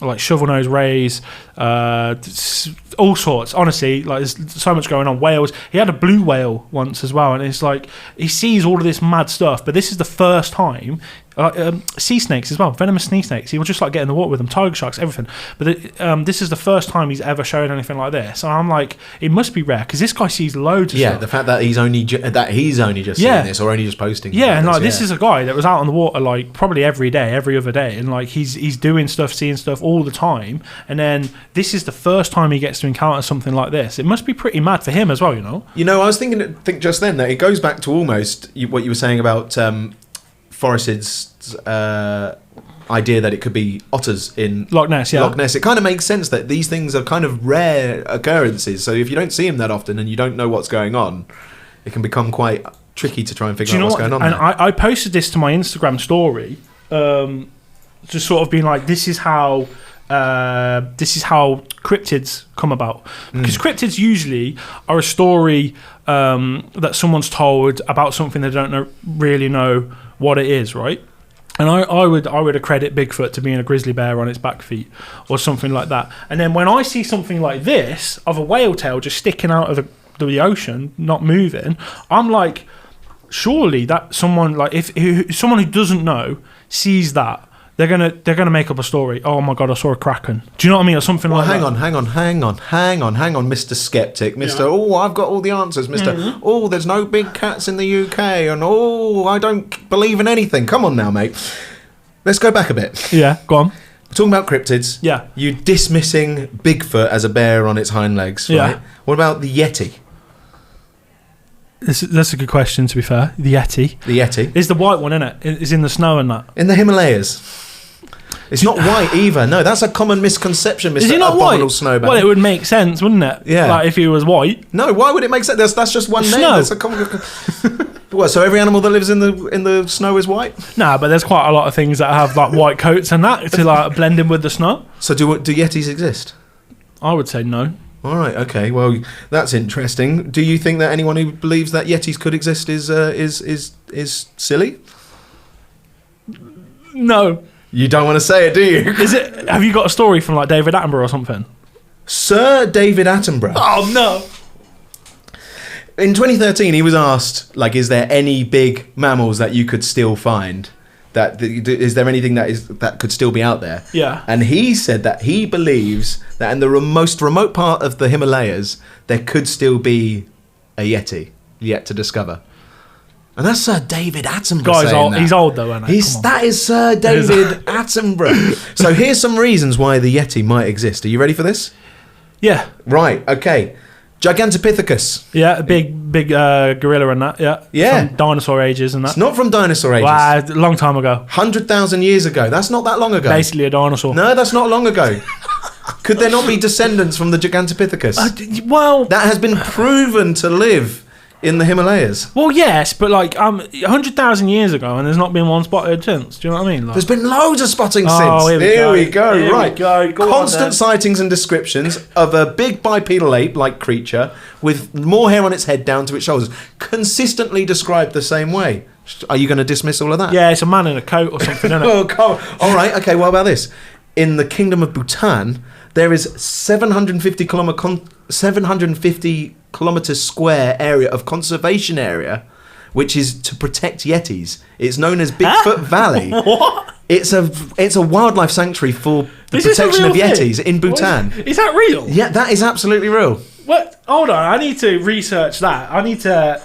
like shovel-nosed rays, all sorts. Honestly, like there's so much going on. Whales. He had a blue whale once as well, and it's like he sees all of this mad stuff. But this is the first time. Sea snakes as well, venomous sea snakes. He will just like get in the water with them, tiger sharks, everything. But this is the first time he's ever shown anything like this. And I'm like, it must be rare because this guy sees loads of stuff. The fact that he's only just seeing this or only just posting. Yeah, and like this is a guy that was out on the water like probably every day, every other day, and like he's doing stuff, seeing stuff all the time. And then this is the first time he gets to encounter something like this. It must be pretty mad for him as well, you know. You know, I was think just then that it goes back to almost what you were saying about Forrest's idea that it could be otters in Loch Ness. Yeah, Loch Ness. It kind of makes sense that these things are kind of rare occurrences. So if you don't see them that often and you don't know what's going on, it can become quite tricky to try and figure out what's going on. And I posted this to my Instagram story, just sort of being like, this is how cryptids come about, because cryptids usually are a story that someone's told about something they don't really know what it is, right? And I would accredit Bigfoot to being a grizzly bear on its back feet or something like that. And then when I see something like this of a whale tail just sticking out of the ocean, not moving, I'm like, surely that someone like if someone who doesn't know sees that, they're gonna make up a story. Oh my god, I saw a kraken. Do you know what I mean, or something like that? Hang on, Mr. Skeptic, Mr. Oh, I've got all the answers, Mr. Oh, there's no big cats in the UK, and I don't believe in anything. Come on now, mate. Let's go back a bit. Yeah, go on. We're talking about cryptids. Yeah. You dismissing Bigfoot as a bear on its hind legs, right? Yeah. What about the Yeti? That's a good question, to be fair. The Yeti. The Yeti. Is the white one, innit? It's in the snow and that. In the Himalayas. It's not white either. No, that's a common misconception, Mr. Is he not Abominable white? Snowman. Well, it would make sense, wouldn't it? Yeah. Like if he was white. No, why would it make sense? That's just one name. Snow. That's a common. What? So every animal that lives in the snow is white? Nah, but there's quite a lot of things that have like white coats and that to like blend in with the snow. So do Yetis exist? I would say no. All right. Okay. Well, that's interesting. Do you think that anyone who believes that Yetis could exist is silly? No. You don't want to say it, do you? Is it? Have you got a story from like David Attenborough or something? Sir David Attenborough. Oh no. In 2013, he was asked, like, is there any big mammals that you could still find? Is there anything that could still be out there? Yeah. And he said that he believes that in the most remote part of the Himalayas, there could still be a Yeti yet to discover. And that's Sir David Attenborough saying that. He's old though, isn't he? That is Sir David Attenborough. So here's some reasons why the Yeti might exist. Are you ready for this? Yeah. Right, okay. Gigantopithecus. Yeah, a big gorilla and that, yeah. Yeah. From dinosaur ages and that. It's not from dinosaur ages. Wow, a long time ago. 100,000 years ago. That's not that long ago. Basically a dinosaur. No, that's not long ago. Could there not be descendants from the Gigantopithecus? Well... That has been proven to live in the Himalayas. Well, yes, but 100,000 years ago, and there's not been one spotted since. Do you know what I mean? There's been loads of spotting since. Here we go. Right. Go Constant sightings and descriptions of a big bipedal ape-like creature with more hair on its head down to its shoulders, consistently described the same way. Are you going to dismiss all of that? Yeah, it's a man in a coat or something, isn't it? Oh, God. All right. Okay. What about this? In the Kingdom of Bhutan, there is 750 kilometers square area of conservation area, which is to protect Yetis. It's known as Bigfoot Valley. What? It's a wildlife sanctuary for the protection of Yetis in Bhutan. Is that real? Yeah, that is absolutely real. What? Hold on, I need to research that. I need to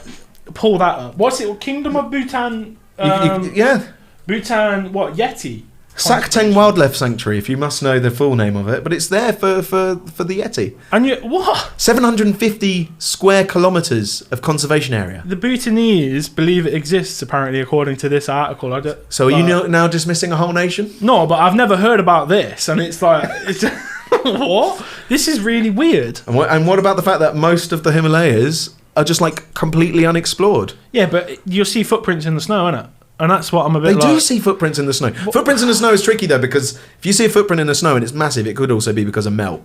pull that up. What's it? Kingdom of Bhutan. Yeah. Bhutan. What? Yeti. Sakteng Wildlife Sanctuary, if you must know the full name of it, but it's there for the Yeti. And what? 750 square kilometres of conservation area. The Bhutanese believe it exists, apparently, according to this article. So are you now dismissing a whole nation? No, but I've never heard about this, and it's like... What? This is really weird. And what about the fact that most of the Himalayas are just completely unexplored? Yeah, but you'll see footprints in the snow, innit? And that's what I'm a bit They do see footprints in the snow. Footprints in the snow is tricky, though, because if you see a footprint in the snow and it's massive, it could also be because of melt.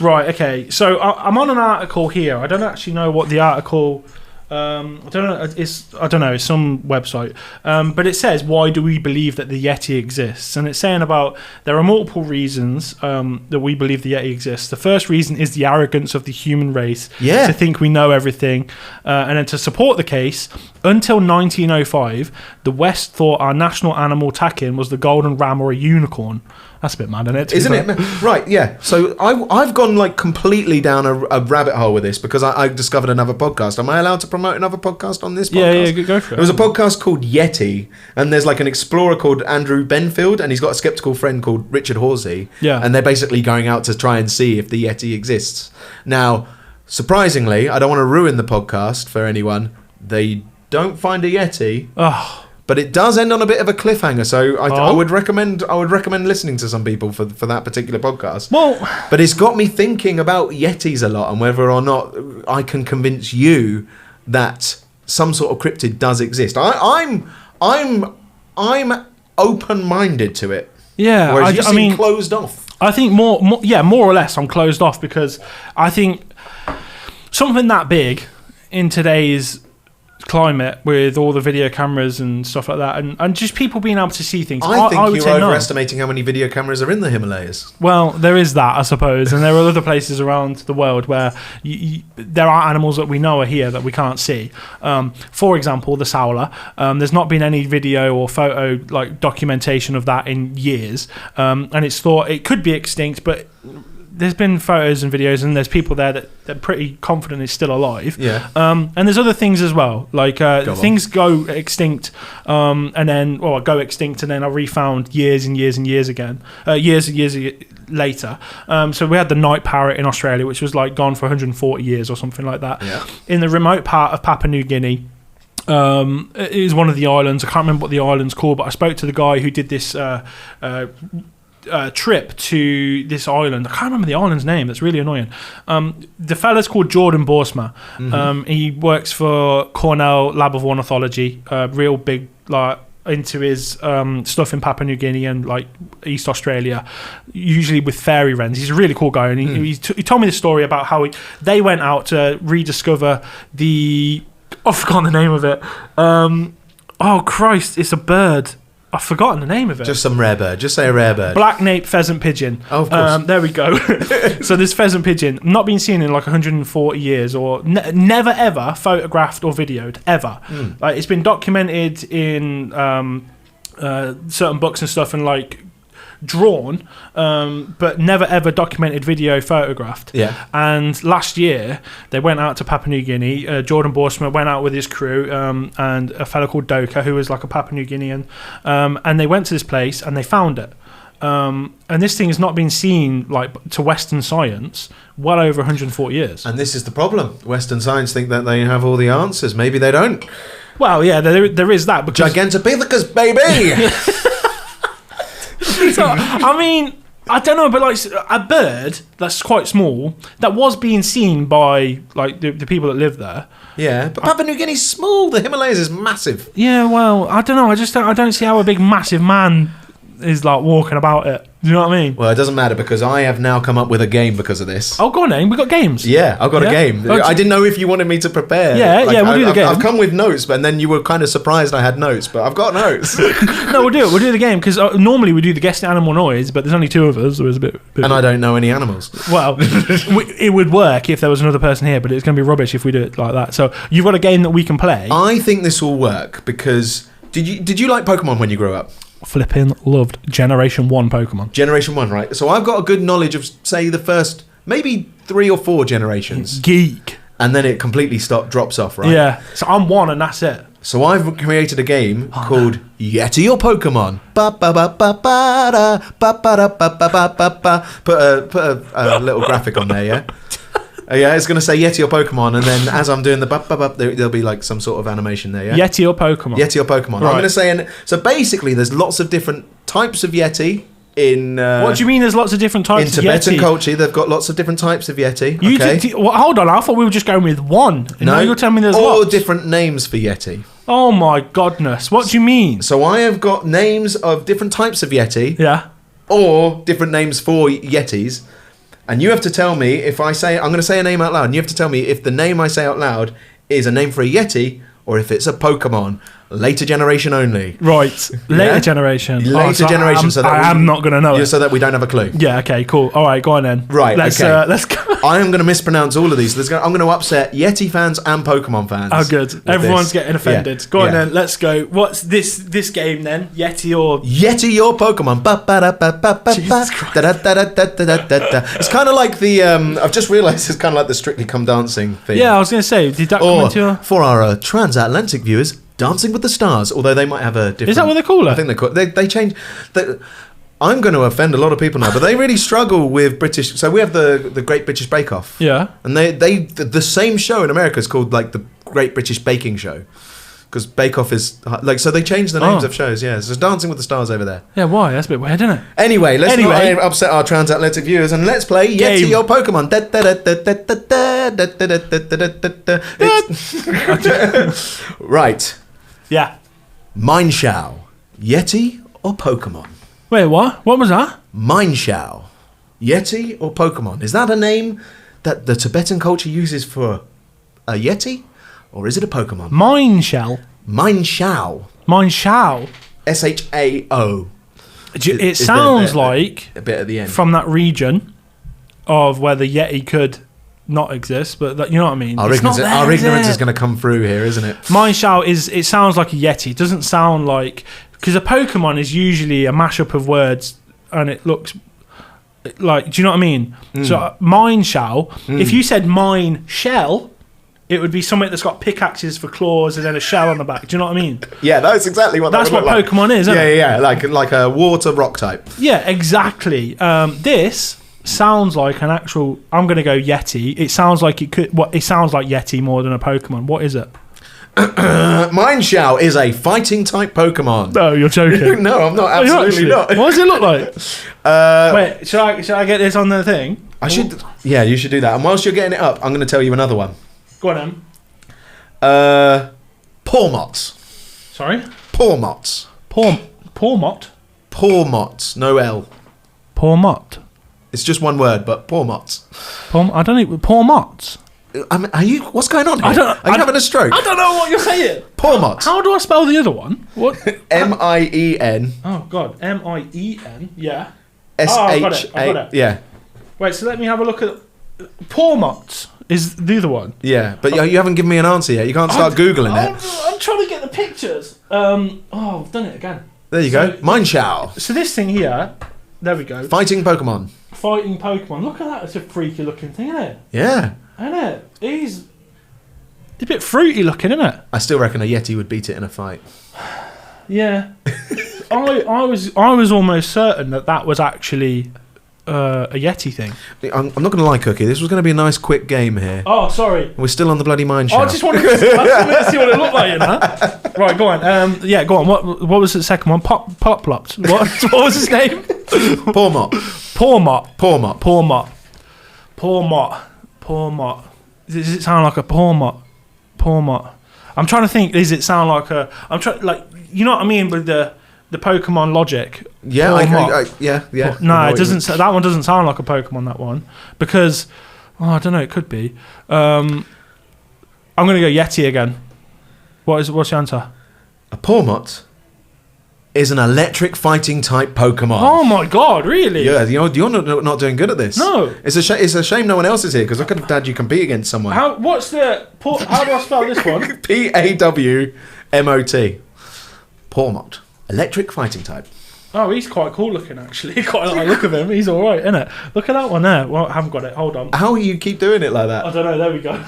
Right, okay. So I'm on an article here. I don't actually know what the article... I don't know. It's some website, but it says, "Why do we believe that the Yeti exists?" And it's saying about there are multiple reasons that we believe the Yeti exists. The first reason is the arrogance of the human race to think we know everything, and then to support the case. Until 1905, the West thought our national animal takin was the golden ram or a unicorn. That's a bit mad, isn't it? Right, yeah. So I've gone completely down a rabbit hole with this because I discovered another podcast. Am I allowed to promote another podcast on this podcast? Yeah, go for it. There was a podcast called Yeti, and there's an explorer called Andrew Benfield, and he's got a skeptical friend called Richard Horsey. Yeah. And they're basically going out to try and see if the Yeti exists. Now, surprisingly, I don't want to ruin the podcast for anyone. They don't find a Yeti. Oh. But it does end on a bit of a cliffhanger, so I would recommend listening to some people for that particular podcast. Well, but it's got me thinking about Yetis a lot and whether or not I can convince you that some sort of cryptid does exist. I'm open-minded to it. Yeah, whereas you seem closed off. I think more or less I'm closed off because I think something that big in today's climate with all the video cameras and stuff like that and just people being able to see things. I think you're overestimating how many video cameras are in the Himalayas. Well, there is that, I suppose, and there are other places around the world where there are animals that we know are here that we can't see. For example, the Sowler. There's not been any video or photo documentation of that in years, and it's thought it could be extinct, but there's been photos and videos, and there's people there that are pretty confident it's still alive. Yeah. And there's other things as well, things go extinct, and then go extinct, and then are refound years and years and years again, years and years later. So we had the night parrot in Australia, which was gone for 140 years or something like that. Yeah. In the remote part of Papua New Guinea. It is one of the islands. I can't remember what the island's called, but I spoke to the guy who did this trip to this island. I can't remember the island's name. That's really annoying. The fella's called Jordan Borsma. Mm-hmm. He works for Cornell Lab of Ornithology. Real big, into his stuff in Papua New Guinea and East Australia, usually with fairy wrens. He's a really cool guy, and he told me this story about how they went out to rediscover I've forgotten the name of it. Oh Christ, it's a bird. I've forgotten the name of it. Just some rare bird. Just say a rare bird. Black-naped pheasant pigeon. Oh, of course. There we go. So this pheasant pigeon, not been seen in 140 years, or never ever photographed or videoed ever. It's been documented in certain books and stuff and like drawn, but never ever documented, video, photographed. Yeah. And last year they went out to Papua New Guinea. Jordan Borsma went out with his crew and a fellow called Doka, who was like a Papua New Guinean, and they went to this place and they found it. And this thing has not been seen like to Western science well over 140 years. And this is the problem. Western science think that they have all the answers. Maybe they don't. Well, yeah, there is that. Because Gigantopithecus, baby! so, I mean, I don't know, but like a bird that's quite small that was being seen by like the people that live there. Yeah, but Papua New Guinea's small. The Himalayas is massive. Yeah, well, I don't know. I don't see how a big, massive man is like walking about it. Do you know what I mean? Well, it doesn't matter because I have now come up with a game because of this. Oh, go on, then. We got games. Yeah, I've got a game. I didn't know if you wanted me to prepare. Yeah, we'll do the game. I've come with notes, and then you were kind of surprised I had notes, but I've got notes. No, we'll do it. We'll do the game because normally we do the guessing animal noise, but there's only two of us, so it's a bit and I don't know any animals. Well, it would work if there was another person here, but it's going to be rubbish if we do it like that. So you've got a game that we can play. I think this will work because did you like Pokemon when you grew up? Flipping loved Generation 1 Pokemon. Generation 1, right? So I've got a good knowledge of, say, the first maybe 3 or 4 generations. Geek. And then it completely drops off, right? Yeah. So I'm 1 and that's it. So I've created a game called Yeti or Pokemon. Put a little graphic on there, yeah? Yeah, it's going to say Yeti or Pokemon, and then as I'm doing the there'll be like some sort of animation there, yeah? Yeti or Pokemon? Yeti or Pokemon. Right. I'm going to say... So basically, there's lots of different types of Yeti in... what do you mean there's lots of different types of Yeti? In Tibetan culture, they've got lots of different types of Yeti. Hold on, I thought we were just going with one. No, you're telling me there's all lots. different names for Yeti. Oh my goodness, what do you mean? So I have got names of different types of Yeti. Yeah. Or different names for Yetis. And you have to tell me if I'm going to say a name out loud, and you have to tell me if the name I say out loud is a name for a Yeti or if it's a Pokemon. Later generation only. Right. Later generation. Later generation. I am not going to know it. So that we don't have a clue. Yeah, okay, cool. All right, go on then. Right, let's go. I am going to mispronounce all of these. I'm going to upset Yeti fans and Pokemon fans. Oh, good. Everyone's getting offended. Yeah. Go on then, let's go. What's this game then? Yeti or Pokemon. Jesus Christ. It's kind of like the... I've just realised it's kind of like the Strictly Come Dancing thing. Yeah, I was going to say, did that come into your... For our transatlantic viewers... Dancing with the Stars, although they might have a different... Is that what they call it? I think they change... I'm going to offend a lot of people now, but they really struggle with British... So we have the Great British Bake Off. Yeah. And the same show in America is called like the Great British Baking Show. Because Bake Off is... like so they change the names of shows, yeah. So there's Dancing with the Stars over there. Yeah, why? That's a bit weird, isn't it? Anyway, let's not upset our transatlantic viewers and let's play Yeti or Pokemon. Right. Yeah. Mineshao, Yeti or Pokemon? Wait, what? What was that? Mineshao, Yeti or Pokemon? Is that a name that the Tibetan culture uses for a Yeti? Or is it a Pokemon? Mineshao. Mineshao. Mineshao. Shao. It sounds like a bit at the end from that region of where the Yeti could not exist, but you know what I mean. Our ignorance is going to come through here, isn't it? Mineshao it sounds like a Yeti. It doesn't sound like, because a Pokemon is usually a mashup of words, and it looks like. Do you know what I mean? So Mineshao. If you said mine shell, it would be something that's got pickaxes for claws and then a shell on the back. Do you know what I mean? Yeah, that's exactly what. That's what Pokemon is, isn't it? Yeah, like a water rock type. Yeah, exactly. This sounds like an actual. I'm going to go Yeti. It sounds like it could. It sounds like Yeti more than a Pokemon. What is it? Mineshao is a fighting type Pokemon. No, you're joking. No, I'm not. Absolutely not. What does it look like? Wait, should I get this on the thing? I should. Yeah, you should do that. And whilst you're getting it up, I'm going to tell you another one. Go on, then. Pawmots. Sorry? Pawmots. Pawmot? Pawmots. No L. Pawmot. It's just one word, but Pawmots. I don't know. Pawmots. Are you? What's going on here? Are you having a stroke? I don't know what you're saying. Pawmots. How do I spell the other one? What? M-I-E-N. Oh God. M-I-E-N. Yeah. S-H-A. I got it. Yeah. Wait. So let me have a look at Pawmots. Is the other one? Yeah, but you haven't given me an answer yet. You can't start googling it. I'm trying to get the pictures. I've done it again. There you go. Mineshow. So this thing here, there we go. Fighting Pokemon. Fighting Pokemon. Look at that. It's a freaky looking thing, isn't it? Yeah. Isn't it? He's a bit fruity looking, isn't it? I still reckon a Yeti would beat it in a fight. Yeah. I was almost certain that was actually a Yeti thing. I'm not going to lie, Cookie. This was going to be a nice, quick game here. Oh, sorry. We're still on the bloody Mineshow. I just wanted to see what it looked like, you know? Right, go on. Yeah, go on. What was the second one? Plops. What was his name? Pormot. Does it sound like a Pormot? I'm trying to think. Does it sound like a? I'm trying like you know what I mean with the Pokemon logic. Yeah, yeah. No, it doesn't. That one doesn't sound like a Pokemon. That one because I don't know. It could be. I'm gonna go Yeti again. What's your answer? A Pormot is an electric fighting type Pokemon. Oh my god, really? Yeah, you're not doing good at this. No. It's a shame no one else is here because I could have had you compete against someone. How do I spell this one? Pawmot. Pormot. Electric fighting type. Oh, he's quite cool looking actually. Quite like the look of him. He's all right, isn't it? Look at that one there. Well, I haven't got it. Hold on. How you keep doing it like that? I don't know. There we go.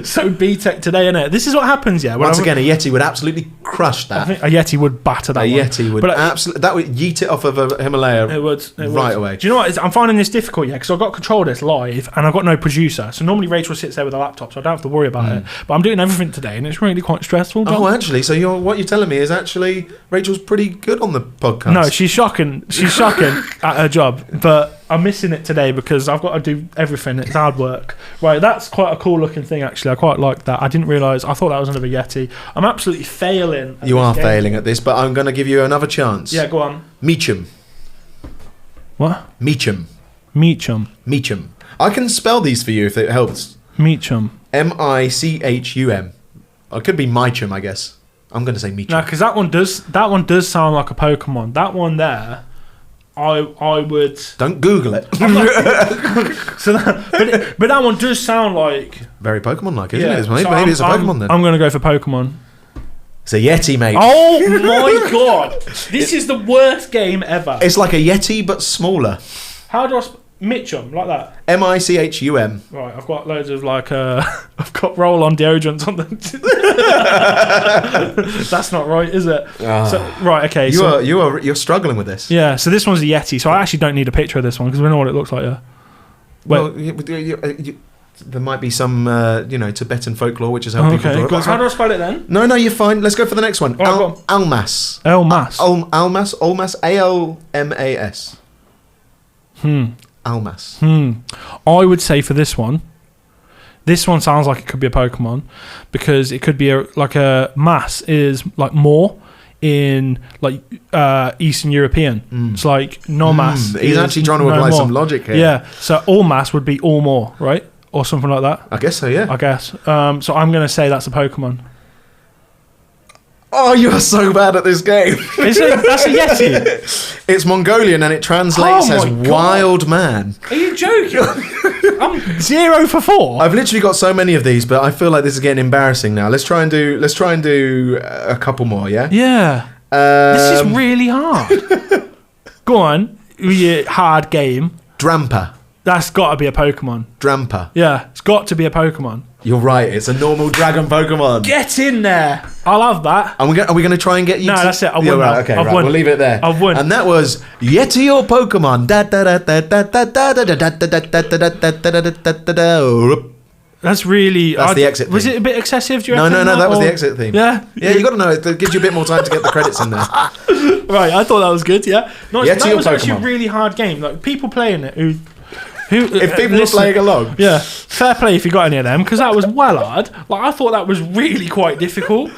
So B-Tech today, innit? This is what happens, yeah. Once again, a Yeti would absolutely crush that. I think a Yeti would batter that. Yeti would absolutely. That would yeet it off of a Himalaya. It would right away. Do you know what? I'm finding this difficult, yeah, because I've got control of this live, and I've got no producer. So normally Rachel sits there with a laptop, so I don't have to worry about it. But I'm doing everything today, and it's really quite stressful. Oh, actually, so what you're telling me is actually Rachel's pretty good on the podcast. No, she's shocking. She's shocking at her job, but I'm missing it today because I've got to do everything. It's hard work. Right, that's quite a cool looking thing, actually. I quite like that. I didn't realise. I thought that was another Yeti. I'm absolutely failing. You are failing at this, but I'm going to give you another chance. Yeah, go on. Meacham. What? Meacham. I can spell these for you if it helps. Meacham. Michum. It could be Michum, I guess. I'm going to say Meacham. No, because that one does sound like a Pokemon. That one there, I would. Don't Google it. But that one does sound like very Pokemon-like, isn't it? Maybe it's a Pokemon then. I'm going to go for Pokemon. It's a Yeti, mate. Oh my god! This is the worst game ever. It's like a Yeti but smaller. How do I Mitchum, like that? Michum. Right, I've got loads of I've got roll-on deodorants on them. That's not right, is it? So, right, okay. You're struggling with this. Yeah, so this one's a Yeti, so I actually don't need a picture of this one because we know what it looks like. Yeah. Well, there might be some Tibetan folklore which is how people draw it. How do I spell it then? No, you're fine. Let's go for the next one. Almas. Almas. Almas. Almas. Almas. I would say for this one sounds like it could be a Pokemon because it could be a mass is like more in like Eastern European. It's like no mass. He's actually trying to apply some logic here. Yeah, so all mass would be all more, right? Or something like that. I guess so, yeah. I guess. So I'm going to say that's a Pokemon. Oh, you are so bad at this game. That's a Yeti. It's Mongolian and it translates as wild man. Are you joking? I'm 0 for 4. I've literally got so many of these, but I feel like this is getting embarrassing now. Let's try and do a couple more, yeah? Yeah. This is really hard. Go on. Hard game. Drampa. That's got to be a Pokemon. Drampa. Yeah, it's got to be a Pokemon. You're right. It's a normal dragon Pokemon. Get in there. I'll have that. Are we going to try and get you? No, that's it. I won. Right, okay, I've won. We'll leave it there. I've won. And that was Yeti or Pokemon. That's really. That's the exit theme. Was it a bit excessive? Do you reckon? No. That was the exit theme. Yeah. Yeah, you got to know it. It gives you a bit more time to get the credits in there. Right. I thought that was good. Yeah. No, Yeti that or was actually a Pokemon? really hard game. Like people playing it who if people are playing along. Yeah, fair play if you got any of them because that was well hard. Like I thought that was really quite difficult.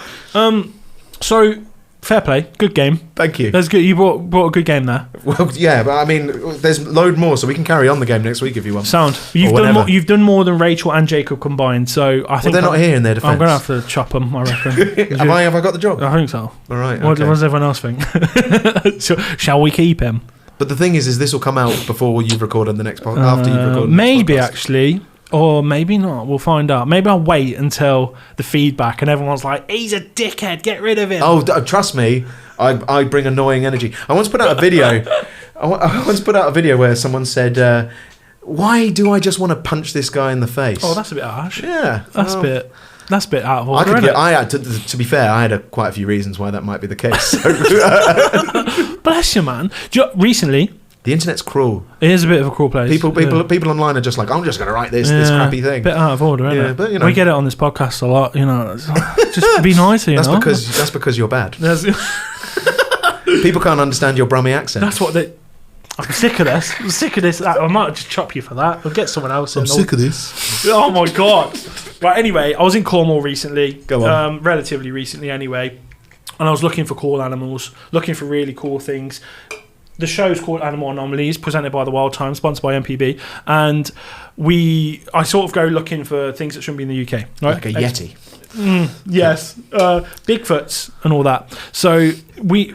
So fair play, good game. Thank you. That's good. You brought a good game there. Well, yeah, but I mean, there's load more, so we can carry on the game next week if you want. Sound. You've done more than Rachel and Jacob combined. So I think they're not here in their defence. I'm gonna have to chop them. I reckon. have I got the job? I think so. All right. What Okay. does everyone else think? So, shall we keep him? But the thing is this will come out before you've recorded the next podcast. After you've recorded. Maybe actually, or maybe not. We'll find out. Maybe I'll wait until the feedback and everyone's like, "He's a dickhead. Get rid of him." Oh, trust me. I bring annoying energy. I once put out a video. Where someone said, "Why do I just want to punch this guy in the face?" Oh, that's a bit harsh. Yeah, That's a bit out of order. To be fair, I had quite a few reasons why that might be the case. So. Bless you, man. Recently, the internet's cruel. It is a bit of a cruel place. People online are just like, I'm just going to write this crappy thing. Bit out of order, isn't it? But we get it on this podcast a lot. Just be nicer. That's because you're bad. People can't understand your Brummie accent. That's what they. I'm sick of this. I might just chop you for that. We'll get someone else. I'm sick of this. Oh my god. Right. Anyway, I was in Cornwall recently. Go on. Relatively recently, anyway. And I was looking for cool animals, looking for really cool things. The show's called Anomalies, presented by the Wild Times, sponsored by MPB. And I sort of go looking for things that shouldn't be in the UK. Right? Like a Yeti. Yes. Bigfoots and all that. So we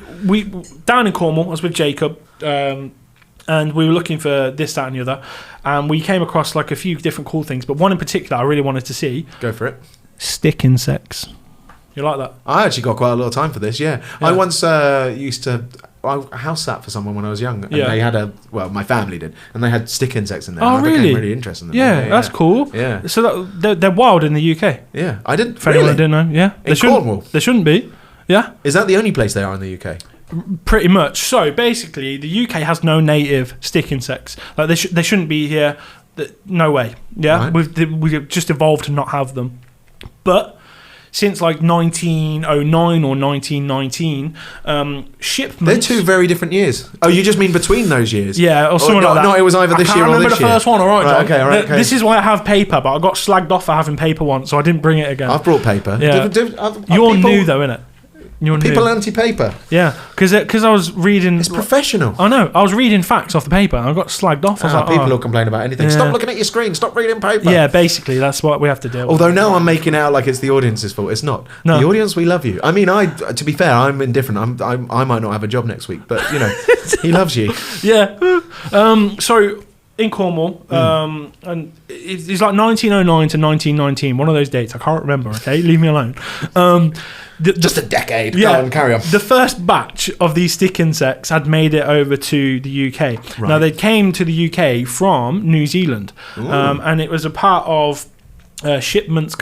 down in Cornwall, I was with Jacob, and we were looking for this, that and the other. And we came across like a few different cool things, but one in particular I really wanted to see. Go for it. Stick insects. You like that? I actually got quite a lot of time for this, yeah. I once used to... I house sat for someone when I was young, and they had my family did, and they had stick insects in there. Oh, and I became really interested in them. Yeah, that's cool. Yeah. So they're wild in the UK. Yeah, I didn't. For anyone who didn't know, yeah. In Cornwall? They shouldn't be. Yeah. Is that the only place they are in the UK? Pretty much. So basically, the UK has no native stick insects. Like they shouldn't be here. No way. Yeah. Right. We've just evolved to not have them, but. Since like 1909 or 1919, shipments... They're two very different years. Oh, you just mean between those years? Yeah, or something like that. No, it was either this year or this year. I can't remember the first one, all right, John. Okay. This is why I have paper, but I got slagged off for having paper once, so I didn't bring it again. I've brought paper. Yeah. You're new, though, innit? People anti-paper. Yeah, because I was reading... It's professional. I know. I was reading facts off the paper and I got slagged off. People will complain about anything. Yeah. Stop looking at your screen. Stop reading paper. Yeah, basically, that's what we have to do. Although now I'm making out like it's the audience's fault. It's not. No. The audience, we love you. I mean, to be fair, I'm indifferent. I might not have a job next week, but, he loves you. Yeah. So... in Cornwall, and it's like 1909 to 1919, one of those dates. I can't remember, okay? Leave me alone. Just a decade. Yeah, Go on, carry on. The first batch of these stick insects had made it over to the UK. Right. Now, they came to the UK from New Zealand, and it was a part of shipments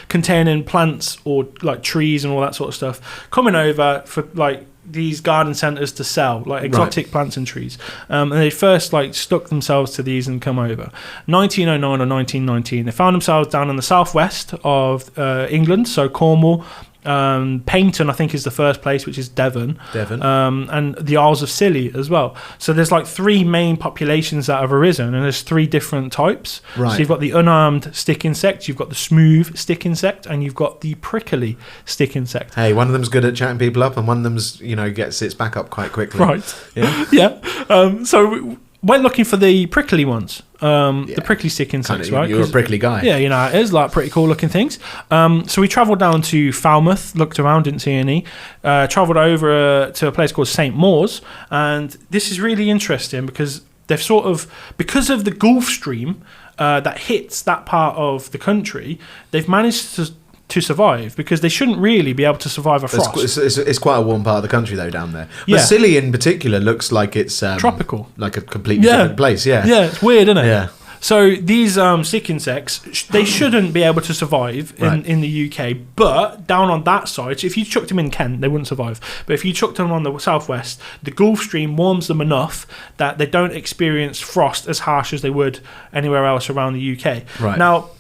containing plants or like trees and all that sort of stuff coming over for like these garden centres to sell, like exotic plants and trees. And they first like stuck themselves to these and come over. 1909 or 1919, they found themselves down in the southwest of England, so Cornwall. Paignton, I think, is the first place, which is Devon. And the Isles of Scilly as well. So there's like three main populations that have arisen, and there's three different types. Right. So you've got the unarmed stick insect, you've got the smooth stick insect, and you've got the prickly stick insect. Hey, one of them's good at chatting people up, and one of them's gets its back up quite quickly. Right. Yeah. Yeah. So went looking for the prickly ones. The prickly stick insects, right? You're a prickly guy. Yeah, it is like pretty cool looking things. So we travelled down to Falmouth, looked around, didn't see any. Travelled over to a place called St. Mawes, and this is really interesting because they've sort of, because of the Gulf Stream that hits that part of the country, they've managed to survive, because they shouldn't really be able to survive a frost. It's quite a warm part of the country though down there. But Scilly in particular looks like it's tropical, like a completely different place. Yeah, it's weird, isn't it? Yeah. So these stick insects, they shouldn't be able to survive in the UK, but down on that side, so if you chucked them in Kent, they wouldn't survive. But if you chucked them on the southwest, the Gulf Stream warms them enough that they don't experience frost as harsh as they would anywhere else around the UK. Right. Now,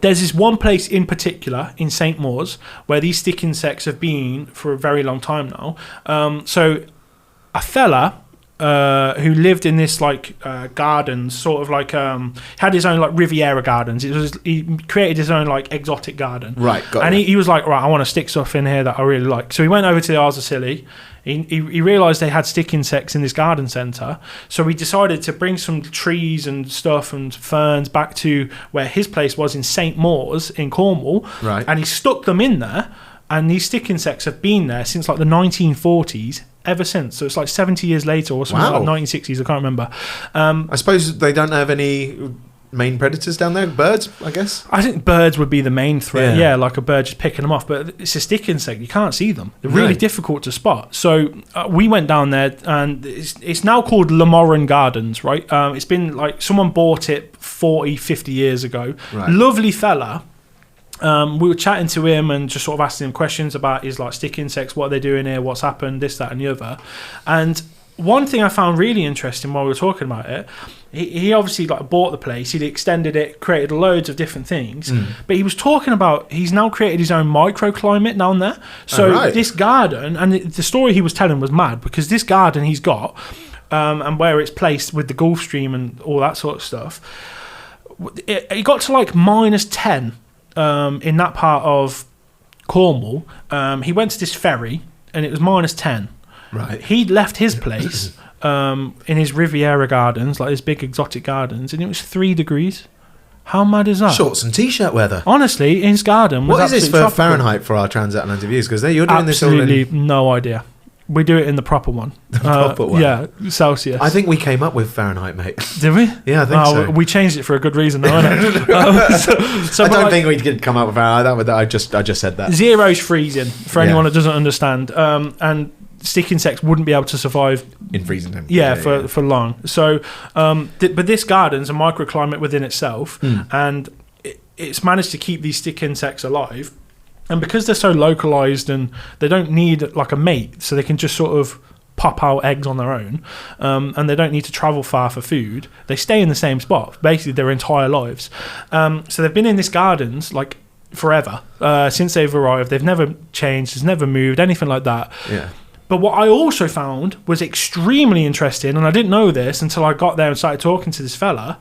there's this one place in particular in St. Mawes where these stick insects have been for a very long time now. So a fella who lived in this like gardens, sort of like had his own like Riviera gardens. He created his own like exotic garden. Right, got and it. He was like, right, I want to stick stuff in here that I really like. So he went over to the Isles of Scilly. He realised they had stick insects in this garden centre, so he decided to bring some trees and stuff and ferns back to where his place was in St. Mawes in Cornwall, right. And he stuck them in there, and these stick insects have been there since like the 1940s, ever since. So it's like 70 years later or something, like 1960s, I can't remember. I suppose they don't have any main predators down there? Birds, I guess? I think birds would be the main threat. Yeah. Yeah, like a bird just picking them off. But it's a stick insect. You can't see them. They're really difficult to spot. So we went down there, and it's now called Lamoran Gardens, right? It's been like someone bought it 40, 50 years ago. Right. Lovely fella. We were chatting to him and just sort of asking him questions about his like stick insects, what they're doing here, what's happened, this, that, and the other. And one thing I found really interesting while we were talking about it, he obviously like bought the place, he'd extended it, created loads of different things, but he was talking about he's now created his own microclimate down there. So this garden, and the story he was telling was mad, because this garden he's got, and where it's placed with the Gulf Stream and all that sort of stuff, it got to like -10 in that part of Cornwall. He went to this ferry and it was -10. Right. He'd left his place in his Riviera Gardens, like his big exotic gardens, and it was 3 degrees. How mad is that? Shorts and t-shirt weather. Honestly, his garden was What is this for tropical. Fahrenheit for our transatlantic views? Because you're doing Absolutely this all in... no idea. We do it in the proper one. The proper one? Yeah, Celsius. I think we came up with Fahrenheit, mate. Did we? Yeah, I think so. We changed it for a good reason, though, innit? I don't think we did come up with Fahrenheit. I just said that. Zero's freezing, for anyone that doesn't understand. And stick insects wouldn't be able to survive in freezing temperatures. For long. So, but this garden's a microclimate within itself, and it's managed to keep these stick insects alive. And because they're so localized and they don't need like a mate, so they can just sort of pop out eggs on their own, and they don't need to travel far for food, they stay in the same spot basically their entire lives. So they've been in this gardens like forever, since they've arrived. They've never changed, it's never moved, anything like that. Yeah. But what I also found was extremely interesting, and I didn't know this until I got there and started talking to this fella.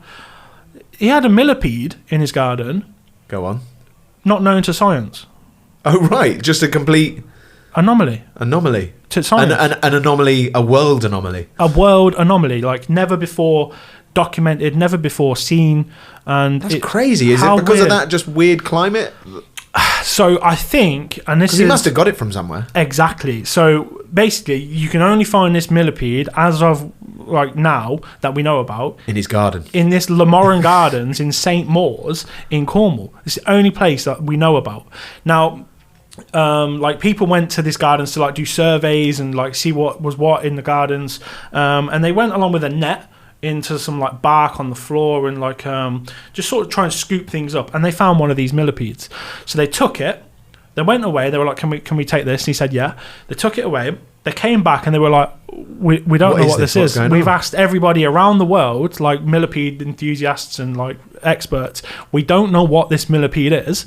He had a millipede in his garden. Go on. Not known to science. Oh, right. Just a complete... Anomaly. To science. An anomaly, a world anomaly. A world anomaly, like never before documented, never before seen. And that's crazy. Is it because of that just weird climate? So I think, and this is... Because he must have got it from somewhere. Exactly. So basically, you can only find this millipede as of like now that we know about in his garden. In this Lamoran Gardens in St. Mawes in Cornwall. It's the only place that we know about. Now, like people went to this gardens to like do surveys and like see what was what in the gardens, and they went along with a net into some like bark on the floor and like just sort of try and scoop things up, and they found one of these millipedes. So they took it, they went away, they were like, can we take this? And he said yeah. They took it away, they came back and they were like, we don't know what this is. We've asked everybody around the world, like millipede enthusiasts and like experts, we don't know what this millipede is.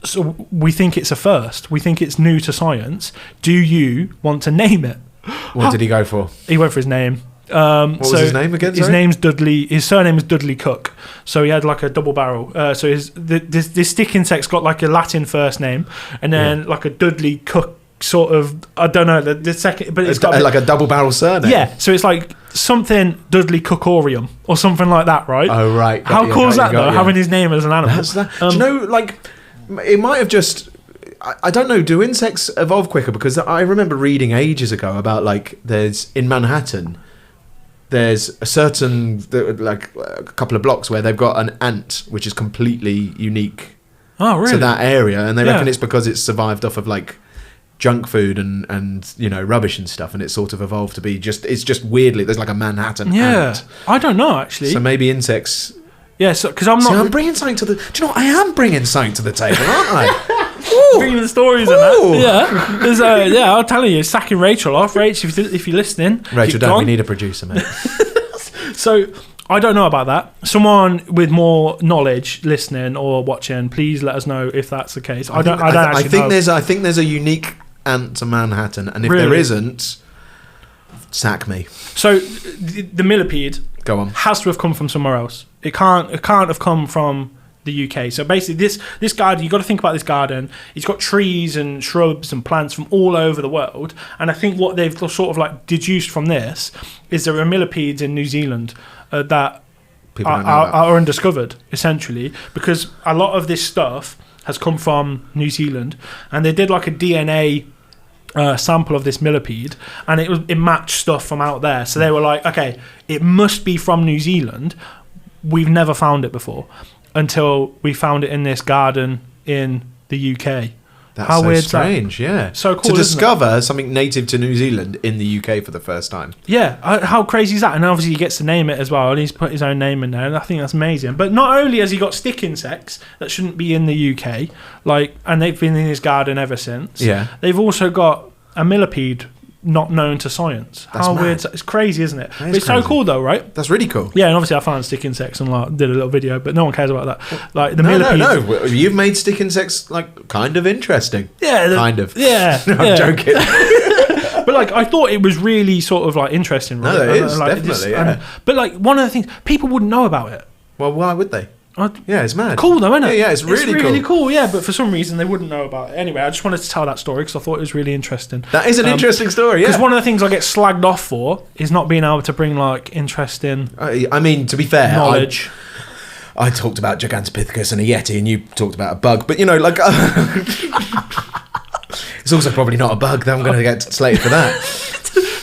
So we think it's a first. We think it's new to science. Do you want to name it? What did he go for? He went for his name. What was his name again? His name's Dudley.Is surname is Dudley Cook. So he had like a double barrel. So this stick insect's got like a Latin first name, and then like a Dudley Cook sort of. I don't know the second, but it's got like a double barrel surname. Yeah. So it's like something Dudley Cookorium or something like that, right? Oh right. How cool is that though? Having his name as an animal. Do you know, like, it might have just. I don't know. Do insects evolve quicker? Because I remember reading ages ago about like there's in Manhattan. There's a certain, like a couple of blocks where they've got an ant which is completely unique to that area, and they reckon it's because it's survived off of like junk food and you know rubbish and stuff, and it's sort of evolved to be it's just weirdly there's like a Manhattan ant. I don't know actually. So maybe insects. Yeah, so because I'm bringing something to the. Do you know what? I am bringing something to the table, aren't I? Bringing the stories and that. Yeah, there's I'm telling you, sacking Rachel off. Rachel, if you're listening, Rachel, we need a producer, mate. So I don't know about that. Someone with more knowledge listening or watching, please let us know if that's the case. I think there's a unique ant to Manhattan, and if there isn't, sack me. So the millipede has to have come from somewhere else. It can't have come from the UK. So basically this garden, you've got to think about this garden. It's got trees and shrubs and plants from all over the world, and I think what they've sort of like deduced from this is there are millipedes in New Zealand that are undiscovered, essentially, because a lot of this stuff has come from New Zealand, and they did like a DNA sample of this millipede, and it matched stuff from out there. So they were like, okay, it must be from New Zealand. we've never found it before until we found it in this garden in the UK. That's How so weird strange, yeah. So cool, to isn't it? discover something native to New Zealand in the UK for the first time. Yeah, how crazy is that? And obviously he gets to name it as well, and he's put his own name in there, and I think that's amazing. But not only has he got stick insects that shouldn't be in the UK, and they've been in his garden ever since. Yeah. They've also got a millipede not known to science. That's how mad. weird! It's crazy, isn't it? But is it's so crazy. cool though, right? That's really cool. Yeah, and obviously I found stick insects and did a little video, but no one cares about that. Like the No, millipede. no. You've made stick insects kind of interesting. Yeah, Kind of. Yeah, No, I'm joking. But I thought it was really sort of interesting. Right? No, it is, And, definitely, yeah. But one of the things people wouldn't know about it. Well, why would they? Yeah, it's mad. Cool though, isn't it? Yeah, it's really cool. Yeah, but for some reason they wouldn't know about it. Anyway, I just wanted to tell that story because I thought it was really interesting. That is an interesting story, yeah. Because one of the things I get slagged off for is not being able to bring interesting I mean, to be fair, knowledge. I talked about Gigantopithecus and a Yeti, and you talked about a bug. But it's also probably not a bug. That I'm going to get slated for that.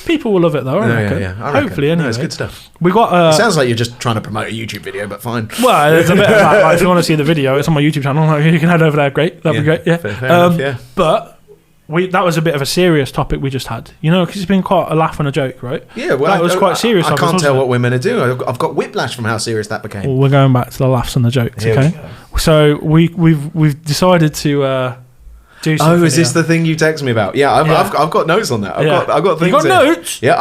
People will love it though. I reckon. Yeah. I reckon. Hopefully, anyway. No, it's good stuff. We got. It sounds like you're just trying to promote a YouTube video, but fine. Well, there's a bit of that. If you want to see the video, it's on my YouTube channel. You can head over there. Great, that'd be great. Yeah. Fair enough, yeah. But that was a bit of a serious topic we just had. Because it's been quite a laugh and a joke, right? Yeah, well, that was quite serious. I can't tell what we're meant to do. I've got whiplash from how serious that became. Well, we're going back to the laughs and the jokes. Here Okay. So we've decided to. Oh, is this the thing you text me about? Yeah, I've got notes on that. I've got things. You got here. notes? Yeah,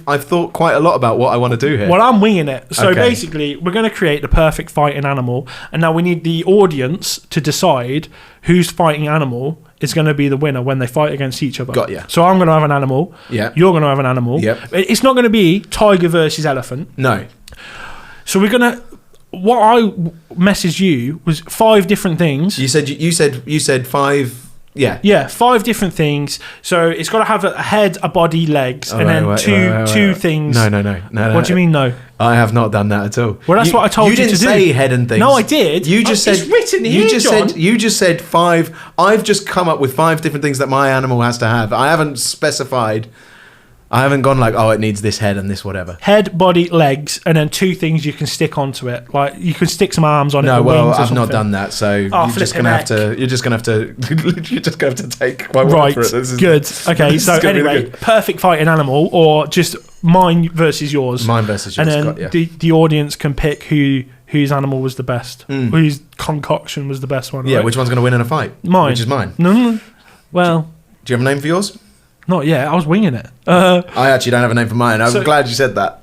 I've thought quite a lot about what I want to do here. Well, I'm winging it. So Okay. basically, we're going to create the perfect fighting animal, and now we need the audience to decide whose fighting animal is going to be the winner when they fight against each other. Got ya. So I'm going to have an animal. Yeah. You're going to have an animal. Yep. It's not going to be tiger versus elephant. No. So we're going to. What I messaged you was 5 different things. You said 5. Yeah. Yeah, 5 different things. So it's got to have a head, a body, legs, and then two things. No. What do you mean no? I have not done that at all. Well, that's what I told you to do. You didn't say head and things. No, I did. You just It's said written here, John. You just said 5. I've just come up with 5 different things that my animal has to have. I haven't specified. I haven't gone it needs this head and this whatever. Head, body, legs, and then 2 things you can stick onto it. Like you can stick some arms on it. No, or well, wings or I've not something. done that. So you're just flipping gonna have heck. to. You're just gonna have to. You're just gonna have to take my word Right, for it. This is, good. Okay, this so is gonna be anyway, good. perfect fighting animal, or just mine versus yours. Mine versus yours. And then the audience can pick whose animal was the best, whose concoction was the best one. Yeah, right? which one's gonna win in a fight? Mine. Which is mine. No. Well, Do you have a name for yours? not yet. I was winging it. I actually don't have a name for mine. I'm So- glad you said that.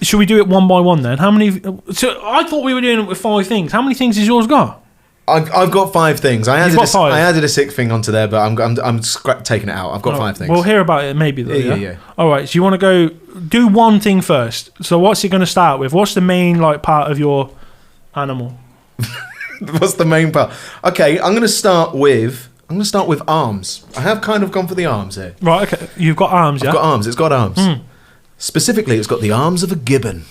Should we do it one by one then? How many? So I thought we were doing it with 5 things. How many things has yours got? I've got 5 things. I got 5? added a 6th thing onto there, but I'm taking it out. I've got 5 things. We'll hear about it maybe though. Yeah. All right. So you want to go do one thing first. So what's it going to start with? What's the main part of your animal? What's the main part? Okay, I'm going to start with arms. I have kind of gone for the arms here. Right. Okay. You've got arms. I've Yeah. got arms. It's got arms. Specifically, it's got the arms of a gibbon.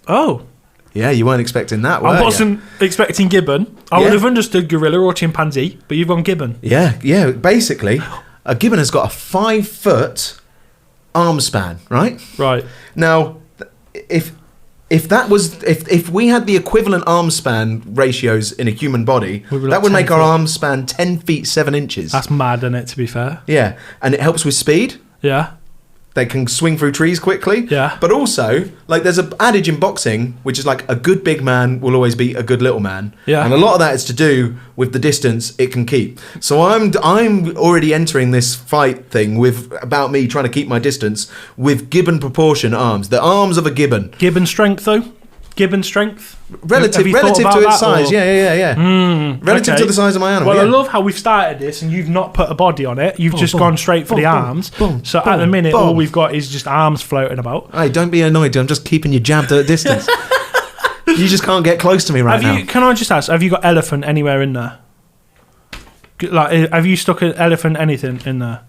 Oh. Yeah, you weren't expecting that, were I you? wasn't expecting gibbon. I Yeah. would have understood gorilla or chimpanzee, but you've gone gibbon. Yeah. Basically, a gibbon has got a 5-foot arm span, right? Right. Now, if we had the equivalent arm span ratios in a human body, We were that like would make 10 our feet. arm span 10 feet 7 inches. That's mad, isn't it? To be fair. Yeah, and it helps with speed. Yeah. They can swing through trees quickly. Yeah. But also, there's an adage in boxing, which is a good big man will always beat a good little man. Yeah. And a lot of that is to do with the distance it can keep. So I'm already entering this fight thing about me trying to keep my distance with gibbon proportion arms. The arms of a gibbon. Gibbon strength though. Gibbon strength. Relative Have you thought to about its that, size. or- Yeah. Relative Okay. to the size of my animal. Well, yeah. I love how we've started this and you've not put a body on it. You've just boom, gone straight for boom, the boom, arms. boom, So at boom, the minute, boom. all we've got is just arms floating about. Hey, don't be annoyed. I'm just keeping you jabbed at a distance. You just can't get close to me right now. Can I just ask, have you got elephant anywhere in there? Have you stuck an elephant anything in there?